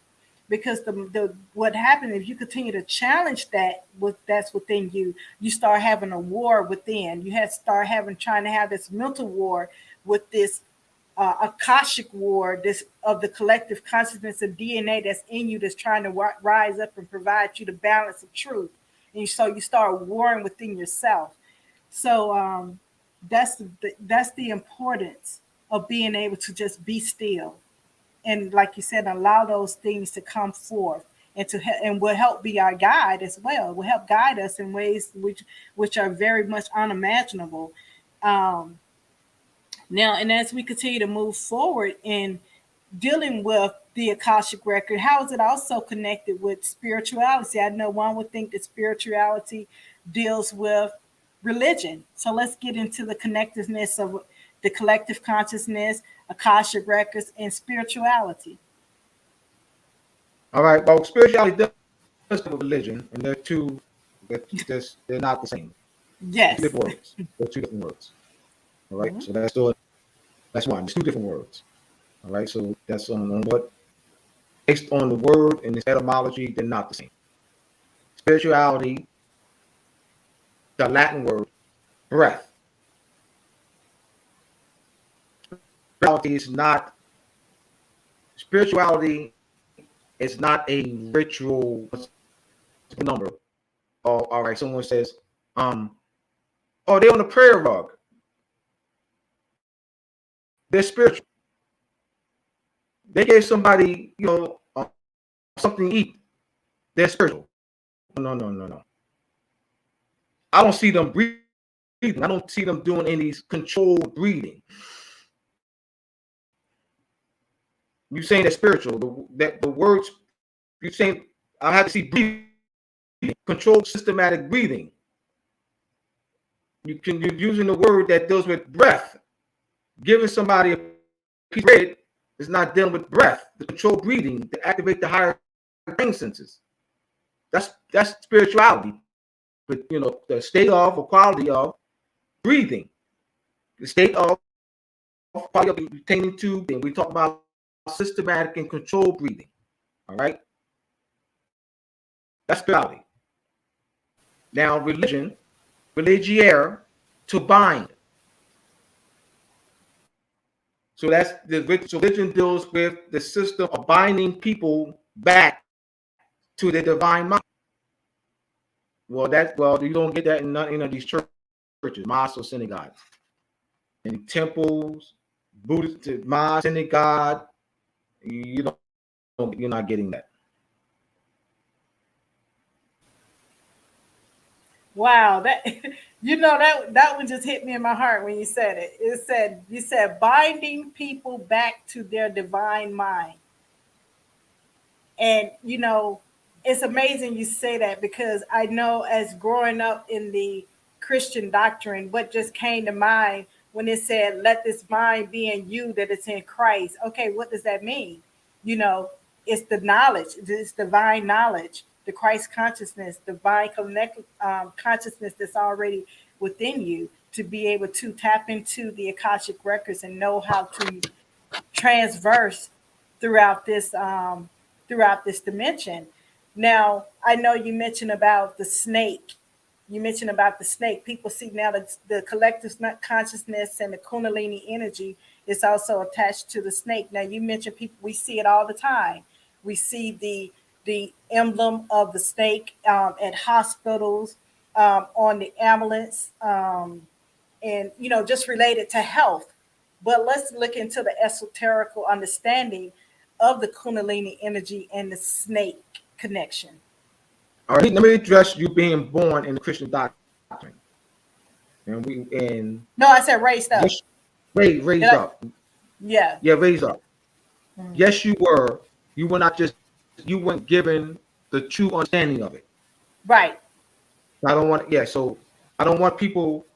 A: because the what happens if you continue to challenge that's within you, you start having a war within. You start having trying to have this mental war with this akashic war, this of the collective consciousness of DNA that's in you, that's trying to rise up and provide you the balance of truth. And so you start warring within yourself. So that's the importance of being able to just be still, and like you said, allow those things to come forth, and and will help be our guide as well. It will help guide us in ways which are very much unimaginable. Um, Now, and as we continue to move forward in dealing with the Akashic record, how is it also connected with spirituality? I know one would think that spirituality deals with religion. So let's get into the connectedness of the collective consciousness, Akashic records, and spirituality.
B: All right. Well, spirituality does have a religion, and they're two. They're not the same. Two
A: Yes.
B: different words. They're two different words. All right.
A: Mhm.
B: So that's one. It's two different words. All right. So that's on what based on the word and its etymology, they're not the same. Spirituality, the Latin word breath. Spirituality is not spirituality is not a ritual number. Oh, all right. Someone says, oh, they're on the prayer rug. They're spiritual. They gave somebody, something to eat. They're spiritual. No, no, no, no. I don't see them breathing. I don't see them doing any controlled breathing. You saying they're spiritual? The words you saying I have to see breathing, controlled systematic breathing. You're using the word that deals with breath. Giving somebody a piece of bread is not dealing with breath, the controlled breathing to activate the higher brain senses. That's spirituality. But the state of or quality of breathing, the state of quality of retaining tube, and we talk about systematic and controlled breathing. All right, that's spirituality. Now, religion, religiere, to bind. So that's so religion deals with the system of binding people back to the divine mind. Well, you don't get that in none of these churches, mosques or synagogues, in temples, Buddhist mosque, synagogue. You don't, you're not getting that.
A: Wow, that that one just hit me in my heart when you said it. You said binding people back to their divine mind. And it's amazing you say that, because I know, as growing up in the Christian doctrine, what just came to mind when it said, let this mind be in you that it's in Christ. Okay, what does that mean? You know, it's the knowledge, it's divine knowledge, the Christ consciousness, divine consciousness that's already within you, to be able to tap into the Akashic records and know how to transverse throughout this dimension. Now, I know you mentioned about the snake. You mentioned about the snake. People see now that the collective consciousness and the Kundalini energy is also attached to the snake. Now, you mentioned people. We see it all the time. We see the emblem of the snake at hospitals, on the ambulance, and just related to health. But let's look into the esoterical understanding of the Kundalini energy and the snake connection.
B: All right, let me address you being born in the Christian doctrine, and
A: No, I said raised up.
B: just raised up.
A: Yeah.
B: Yeah, raised up.
A: Mhm.
B: Yes, you were. You were not just. You weren't given the true understanding of it.
A: Right.
B: I don't want. Yeah, so I don't want people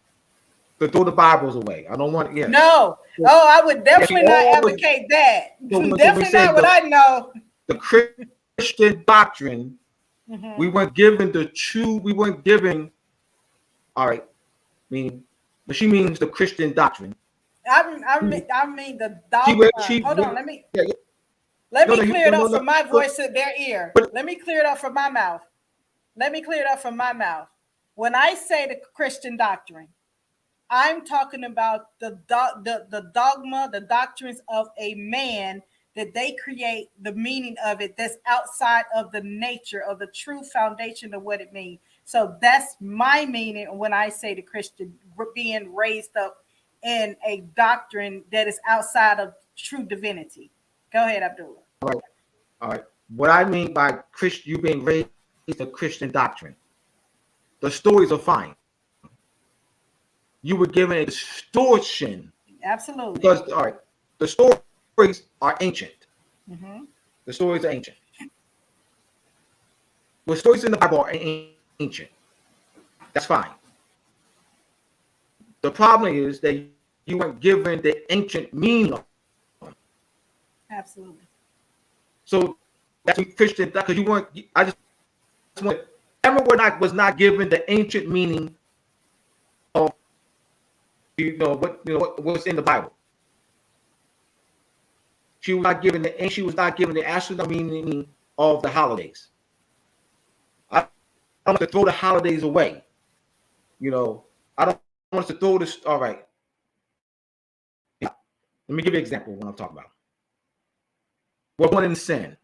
B: to throw the Bibles away. I don't want. Yeah.
A: No. Oh, I would
B: Yes, we
A: definitely not
B: always.
A: advocate that.
B: So we
A: Definitely
B: say
A: not what I know.
B: the Christian doctrine. We
A: Hmm.
B: weren't given the true. We weren't given. All right. I mean, but she means the Christian doctrine.
A: I mean the
B: She
A: dogma.
B: went. She
A: Hold on.
B: went.
A: Let me
B: Yeah, yeah.
A: Let
B: No,
A: me
B: no,
A: clear it
B: no,
A: up
B: no,
A: from my
B: no.
A: voice to their ear.
B: But
A: Let me clear it up from my mouth. Let me clear it up from my mouth. When I say the Christian doctrine, I'm talking about the dogma, the doctrines of a man that they create the meaning of it that's outside of the nature of the true foundation of what it means. So that's my meaning when I say the Christian being raised up in a doctrine that is outside of true divinity. Go ahead, Abdullah.
B: all right, all right. What I mean by Christian, you being raised a Christian doctrine, the stories are fine. You were given a distortion
A: Absolutely.
B: because, all right, the stories are ancient.
A: Mm-hmm.
B: The stories are ancient. The stories in the Bible are ancient. That's fine. The problem is that you weren't given the ancient meaning of them.
A: Absolutely.
B: So that's Christian because you weren't. I just want. Emma was not given the ancient meaning of what's in the Bible. She was not given the actual meaning of the holidays. I don't want to throw the holidays away. I don't want us to throw this. All right. Yeah. Let me give you an example of what I'm talking about. We're born in sin.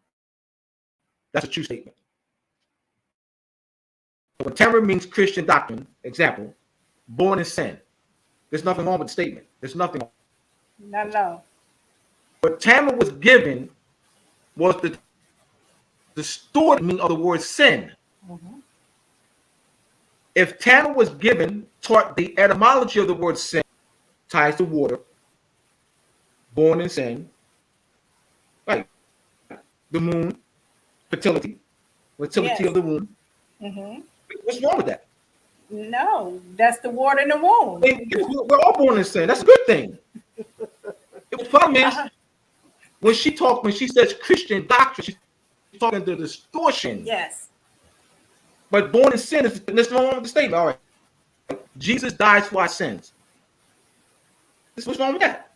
B: That's a true statement. When Tamara means Christian doctrine, example, born in sin. There's nothing wrong with the statement. There's nothing wrong.
A: No.
B: What Tamara was given was the distorted meaning of the word sin.
A: Mm-hmm.
B: If Tamara was taught the etymology of the word sin, ties to water, born in sin, right? The moon, fertility
A: Yes.
B: of the womb.
A: Mm-hmm.
B: What's wrong with that?
A: No, that's the water in the womb.
B: We're all born in sin. That's a good thing. The problem is when she says Christian doctrine, she's talking the distortion.
A: Yes.
B: But born in sin is there's no wrong with the statement. All right. Jesus dies for our sins. What's wrong with that?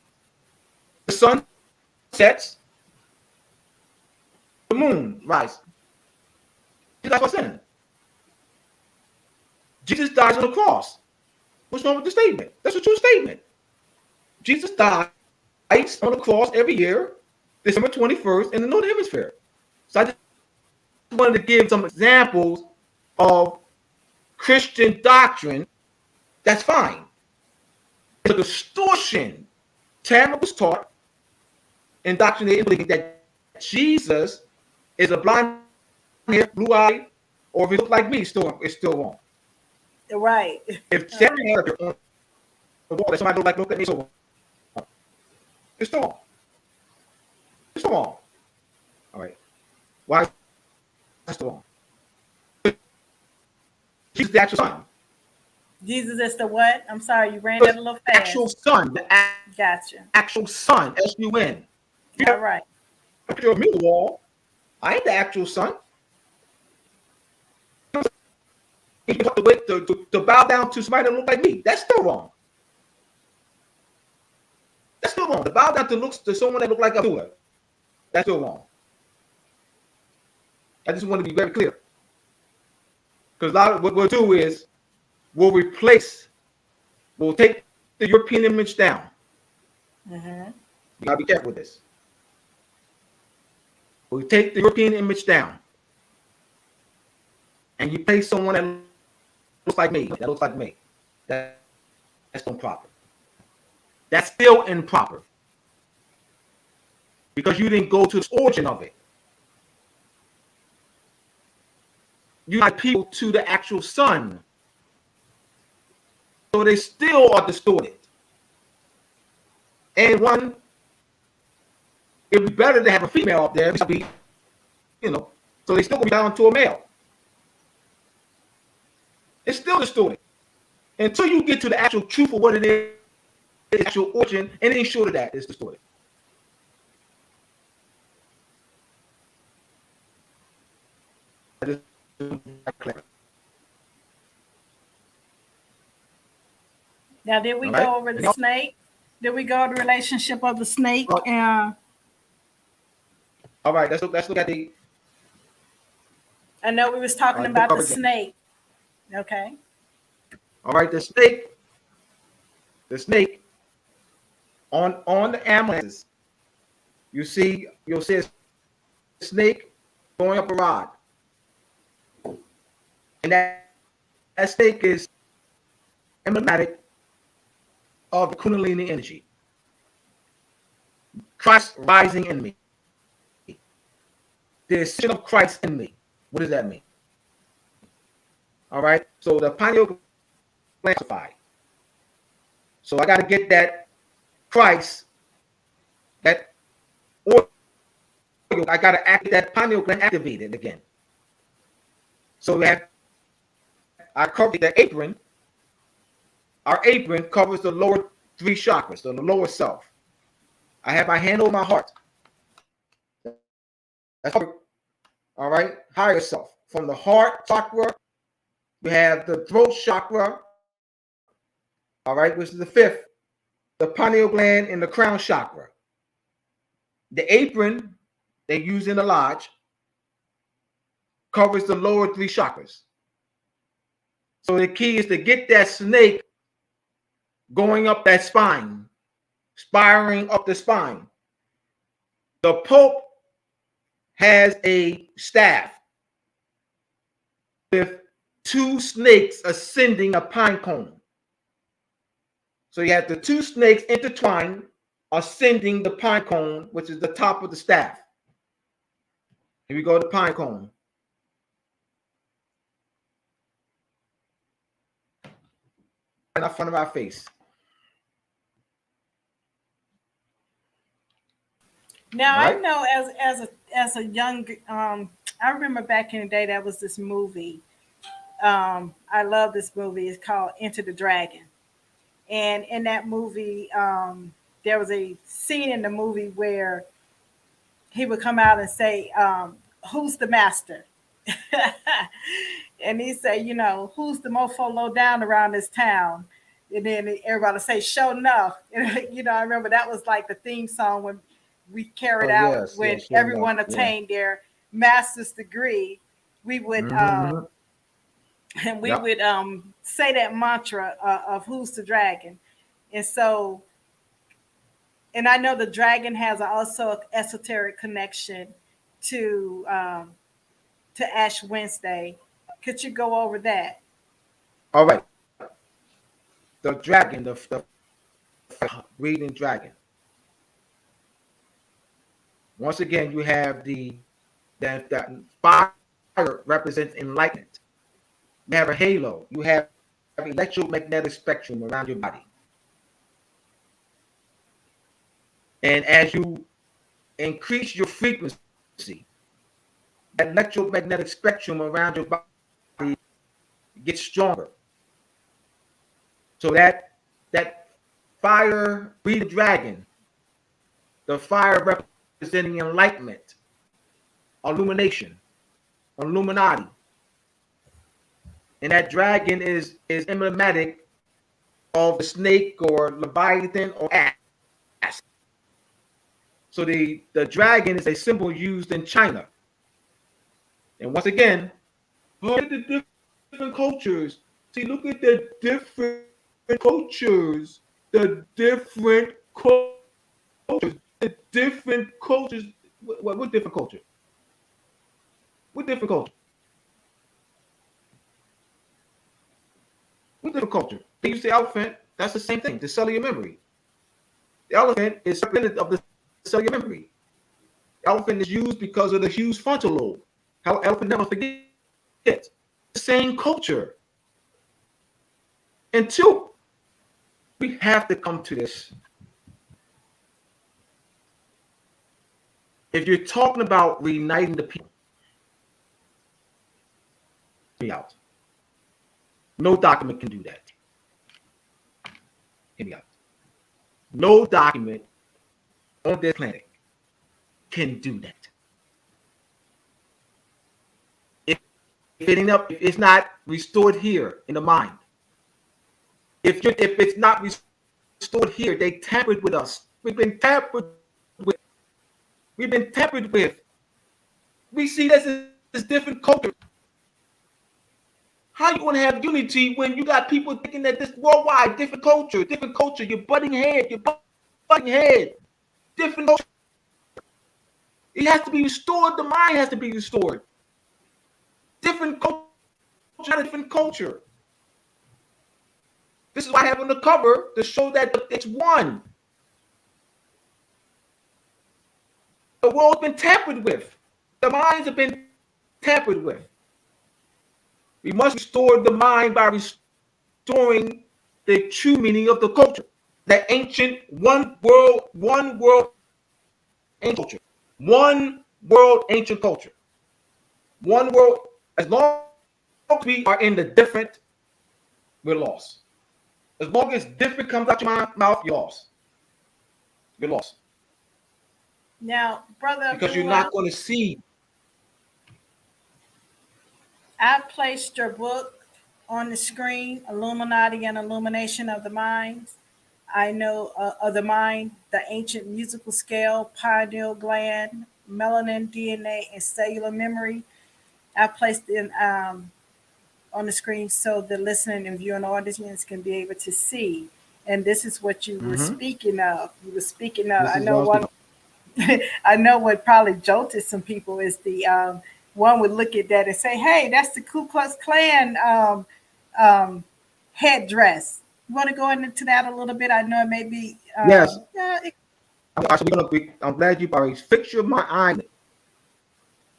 B: The sun sets, the moon rises. Jesus dies for sin. Jesus dies on the cross. What's wrong with the statement? That's a true statement. Jesus dies on the cross every year, December 21st, in the Northern Hemisphere. So I just wanted to give some examples of Christian doctrine. That's fine. It's a distortion. Tamara was taught indoctrinated believing that Jesus is a blonde hair, blue eyed, or if he looked like me, it's still wrong.
A: Right.
B: If Tamara had on the wall that somebody looked at me, so wrong. It's still wrong. It's still wrong. All right. Why is that still wrong? Jesus is the actual son.
A: Jesus is the what? I'm sorry, you ran that a little fast.
B: Actual son.
A: Gotcha.
B: Actual son. S-U-N.
A: All right.
B: Picture of me on the wall. I ain't the actual son. To bow down to somebody that look like me. That's still wrong. That's still wrong. To bow down to someone that look like Abdullah. That's still wrong. I just want to be very clear. Because a lot of what we'll do is we'll take the European image down.
A: Mm-hmm.
B: You gotta be careful with this. We'll take the European image down. And you place someone that looks like me. That's improper. That's still improper. Because you didn't go to the origin of it. You got people to the actual sun. So they still are distorted. And it'd be better to have a female up there, so they still gonna be down to a male. It's still distorted. Until you get to the actual truth of what it is, the actual origin, anything short of that is distorted.
A: Now, did we go over the snake? Did we go over the relationship of the snake?
B: All right, let's look at the
A: I know we was
B: all
A: talking
B: right, book
A: about the
B: cover again.
A: snake. Okay.
B: All right, the snake on the ambulances. You'll see a snake going up a rod, and that snake is emblematic of the Kundalini energy, Christ rising in me, the ascension of Christ in me. What does that mean? All right, so the pineal gland amplified. So I got to get that Christ, that oil. I got to activate that pineal gland activated again. So we have I cover the apron. Our apron covers the lower three chakras, so the lower self. I have my hand over my heart. That's covered. All right, higher self. From the heart chakra, we have the throat chakra. All right, which is the fifth, the pineal gland and the crown chakra. The apron they use in the lodge covers the lower three chakras. So the key is to get that snake going up that spine, spiraling up the spine. The Pope has a staff with two snakes ascending a pine cone. So you have the two snakes intertwined, ascending the pine cone, which is the top of the staff. Here we go, the pine cone. Right in front of our face.
A: Now I
B: Right?
A: know as a young I remember back in the day that was this movie. I love this movie. It's called Enter the Dragon. And in that movie, there was a scene in the movie where he would come out and say, "Who's the master?" And he say, "Who's the mofo low down around this town?" And then everybody say, "Show enough." And, I remember that was like the theme song when we carried
B: Oh
A: out
B: yes,
A: when
B: yes, sure enough.
A: everyone
B: Yeah.
A: attained their master's degree. We would
B: Mm-hmm.
A: and we
B: Yep.
A: would say that mantra of "Who's the dragon?" And so, and I know the dragon has also an esoteric connection to Ash Wednesday. Could you go over that?
B: All right. The dragon, the breathing dragon. Once again, you have that fire represents enlightenment. You have a halo. You have electromagnetic spectrum around your body. And as you increase your frequency, that electromagnetic spectrum around your body gets stronger. So that fire breathing dragon, the fire representing enlightenment, illumination, Illuminati. And that dragon is emblematic of the snake or Leviathan or ass. So the dragon is a symbol used in China. And once again, look at the different cultures. See, look at the different cultures. The different cultures. The different cultures. What different culture? What different culture? What different culture? They use the elephant. That's the same thing. The cellular memory. The elephant is representative of the cellular memory. The elephant is used because of the huge frontal lobe. How elephant never forgets. The same culture. Until we have to come to this. If you're talking about reuniting the people, hear me out. No document can do that. Hear me out. No document on this planet can do that. If it's not restored here in the mind, if it's not restored here, they tampered with us. We've been tampered with. We've been tampered with We see this as different cultures. How you want to have unity when you got people thinking that this worldwide different culture, you're butting head, different culture. It has to be restored. The mind has to be restored. Different culture, not a different culture. This is why I have on the cover to show that it's one. The world's been tampered with. The minds have been tampered with. We must restore the mind by restoring the true meaning of the culture. That ancient one world ancient culture. One world ancient culture. One world. As long as we are in the different, we're lost. As long as different comes out your mouth, you're lost. You're lost.
A: Now, Brother
B: Because
A: Abdullah,
B: you're not going to see.
A: I placed your book on the screen, Illuminati and Illumination of the Minds. I know of the mind, the ancient musical scale, pineal gland, melanin, DNA, and cellular memory. I placed it on the screen so the listening and viewing audience can be able to see. And this is what you were speaking of. You were speaking of.
B: This
A: I
B: is
A: know
B: what
A: one. I know what probably jolted some people is the one would look at that and say, "Hey, that's the Ku Klux Klan um, headdress." You want to go into that a little bit? I know it may be.
B: Yes.
A: Yeah,
B: I'm glad you already fix your mind.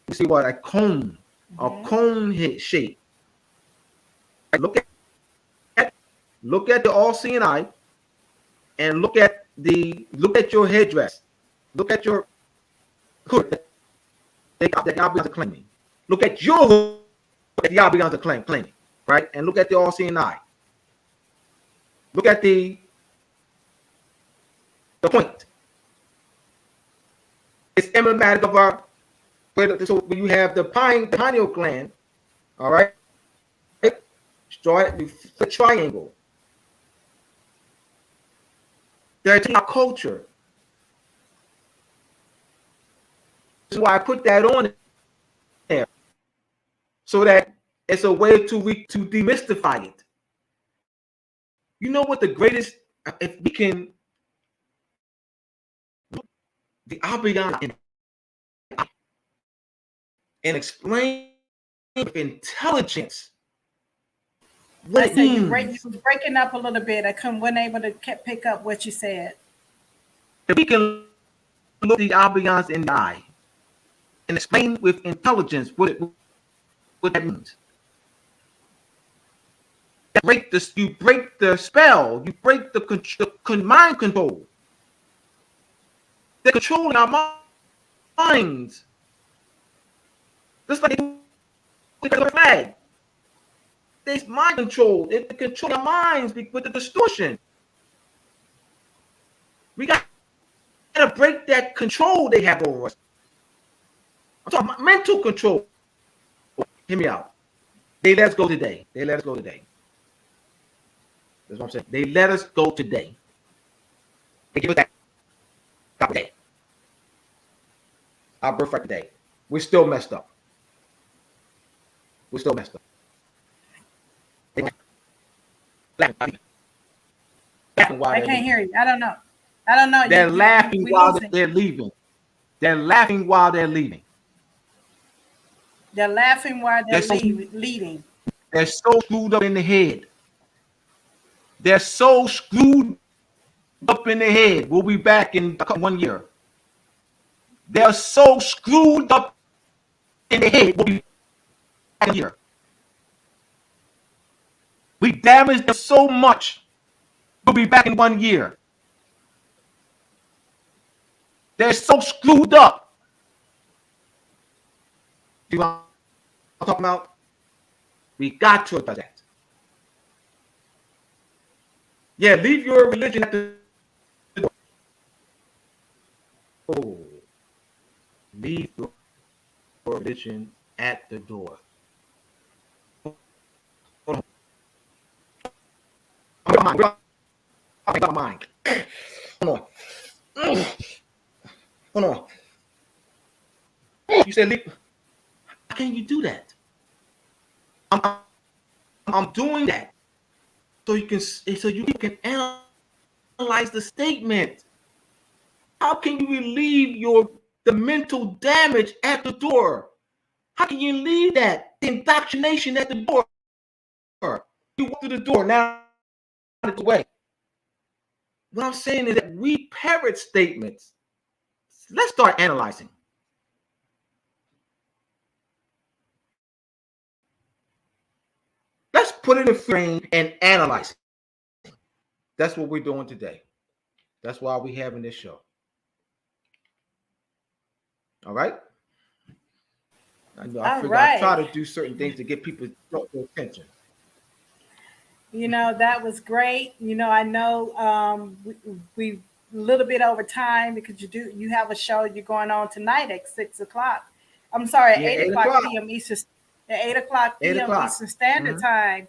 B: You see what a cone head shape. Look at the all-seeing eye, and look at your headdress. Look at your hood that y'all begins to claiming. Look at your hood that y'all begins to claiming, right? And look at the all-seeing eye. Look at the point. It's emblematic of our. So when you have the pineal gland, all right, the triangle. They're our culture. This is why I put that on there, so that it's a way to demystify it. You know what the greatest, if we can, the Abiyana and explain with intelligence what
A: I
B: it
A: said you
B: means.
A: was breaking up a little bit. I couldn't wasn't able to pick up what you said.
B: If we can look the Abiyans in the eye and explain with intelligence what that means. You break the spell, you break the mind control. They're controlling our minds. Just like they do with the flag. There's mind control. They control our minds with the distortion. We got to break that control they have over us. I'm talking about mental control. Hear me out. They let us go today. That's what I'm saying. They let us go today. They give us that day. Our birthright today. We're still messed up. Laughing while
A: I
B: they're
A: can't
B: leaving.
A: hear you. I don't know.
B: They're laughing
A: We
B: while
A: losing.
B: they're leaving. They're laughing while they're leaving.
A: They're laughing while they're
B: They're
A: leading.
B: They're so screwed up in the head. They're so screwed up in the head. We'll be back in 1 year. They're so screwed up in the head. We'll be back in 1 year. We damaged them so much. We'll be back in 1 year. They're so screwed up. You know what I'm talking about? We got to address that. Yeah, leave your religion at the door. Oh, leave your religion at the door. Hold on. I got mine. Hold on. Hold on. You said leave. can you do that? I'm doing that so you can analyze the statement. How can you relieve the mental damage at the door? How can you leave that indoctrination at the door? You walk through the door, now it's away. What I'm saying is that we parrot statements. Let's start analyzing. Let's put it in frame and analyze it. That's what we're doing today. That's why we're having this show. All right? I
A: All
B: figure I try
A: right.
B: to do certain things to get people attention.
A: That was great. I know we a little bit over time because you have a show you're going on tonight at 6 o'clock. I'm sorry, at
B: Yeah,
A: 8
B: 8
A: o'clock
B: o'clock.
A: p.m. Eastern at 8 o'clock
B: 8
A: p.m.
B: o'clock.
A: Eastern Standard
B: Mm-hmm.
A: Time.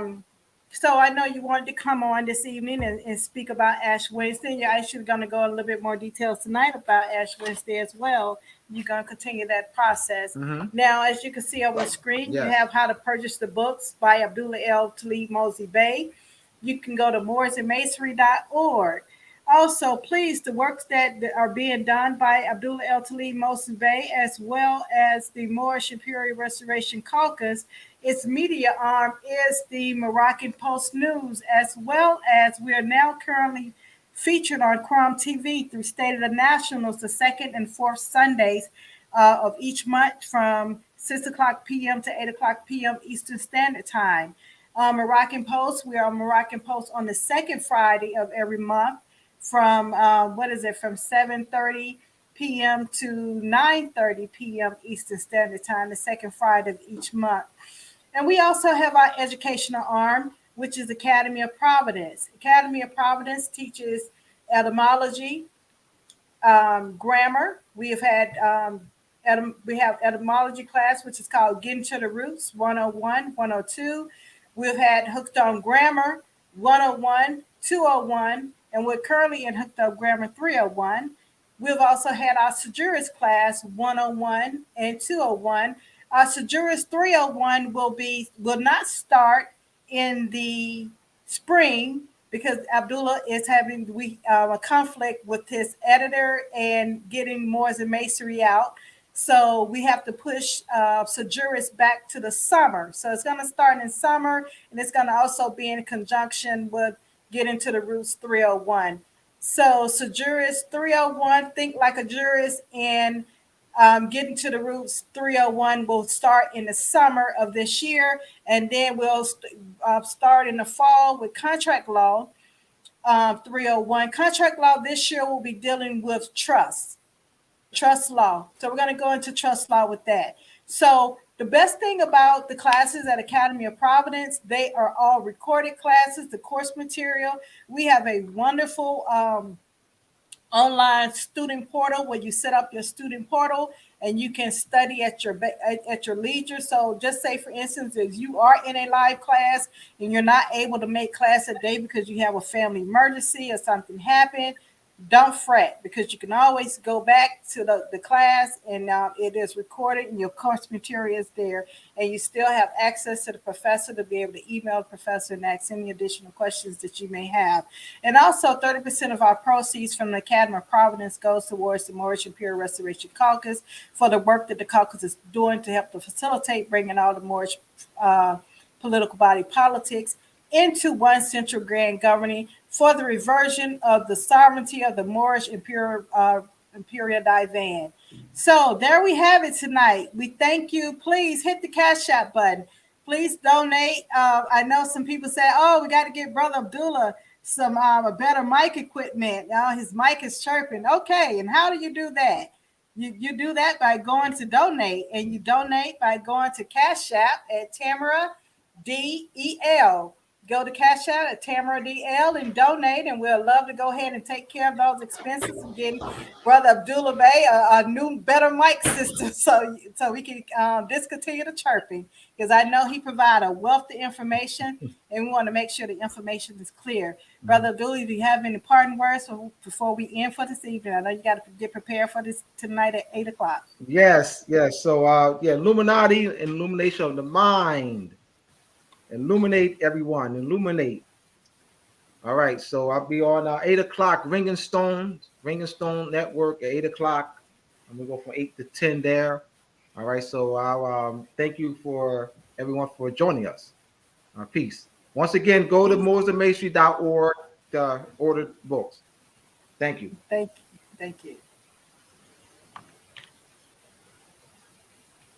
A: Um, so I know you wanted to come on this evening and speak about Ash Wednesday. You're actually going to go a little bit more details tonight about Ash Wednesday as well. You're going to continue that process.
B: Mm-hmm.
A: Now, as you can see on the screen, you
B: Yes.
A: have how to purchase the books by Abdullah L. Talib Mosey Bey. You can go to mooresandmasonry.org. Also, please, the works that are being done by Abdullah El Talib Mosey Bey, as well as the Moorish Imperial Restoration Caucus, its media arm is the Moroccan Post News, as well as we are now currently featured on Crom TV through State of the Nationals the second and fourth Sundays of each month from 6 o'clock p.m. to 8 o'clock p.m. Eastern Standard Time. Moroccan Post, we are on Moroccan Post on the second Friday of every month from from 7:30 p.m. to 9:30 p.m. Eastern Standard Time, the second Friday of each month. And we also have our educational arm, which is Academy of Providence. Academy of Providence teaches etymology, grammar. We have etymology class, which is called Getting to the Roots 101, 102. We've had Hooked on Grammar 101, 201, and we're currently in Hooked on Grammar 301. We've also had our Sejuris class 101 and 201. Our Sejuris 301 will not start in the spring because Abdullah is having a conflict with his editor and getting Moors and Masonry out. So we have to push Sejuris back to the summer. So it's going to start in summer, and it's going to also be in conjunction with Getting to the Roots 301. So Sejuris 301, Think Like a Jurist, and Getting to the Roots 301 will start in the summer of this year, and then we'll start in the fall with Contract Law 301. Contract Law this year will be dealing with trust law. So we're going to go into trust law with that. So the best thing about the classes at Academy of Providence, they are all recorded classes, the course material. We have a wonderful online student portal where you set up your student portal and you can study at your leisure. So just say, for instance, if you are in a live class and you're not able to make class that day because you have a family emergency or something happened, don't fret, because you can always go back to the class, and it is recorded and your course material is there, and you still have access to the professor to be able to email the professor and ask any additional questions that you may have. And also 30% of our proceeds from the Academy of Providence goes towards the Moorish Imperial Restoration Caucus for the work that the caucus is doing to help to facilitate bringing all the Moorish political body politics into one central grand governing for the reversion of the sovereignty of the Moorish Imperial Divan. So there we have it tonight. We thank you. Please hit the Cash App button. Please donate. I know some people say, "Oh, we got to get Brother Abdullah some a better mic equipment. His mic is chirping." Okay, and how do you do that? You do that by going to donate, and you donate by going to Cash App at Tamara DEL. go to Cash App at Tamara DL and donate, and we'll love to go ahead and take care of those expenses of getting Brother Abdullah Bey a new, better mic system, so we can discontinue the chirping, because I know he provides a wealth of information, and we want to make sure the information is clear. Brother Abdullah, do you have any parting words before we end for this evening? I know you got to get prepared for this tonight at 8:00.
B: Yes. So Illuminati, illumination of the mind. Illuminate everyone. Illuminate. All right. So I'll be on 8:00 Ringing Stone Network at 8:00. I'm gonna go from 8 to 10 there. All right. So I'll thank you for everyone for joining us. Peace. Once again, go to mooresandmasonry.org to order books. Thank you.
A: Thank you.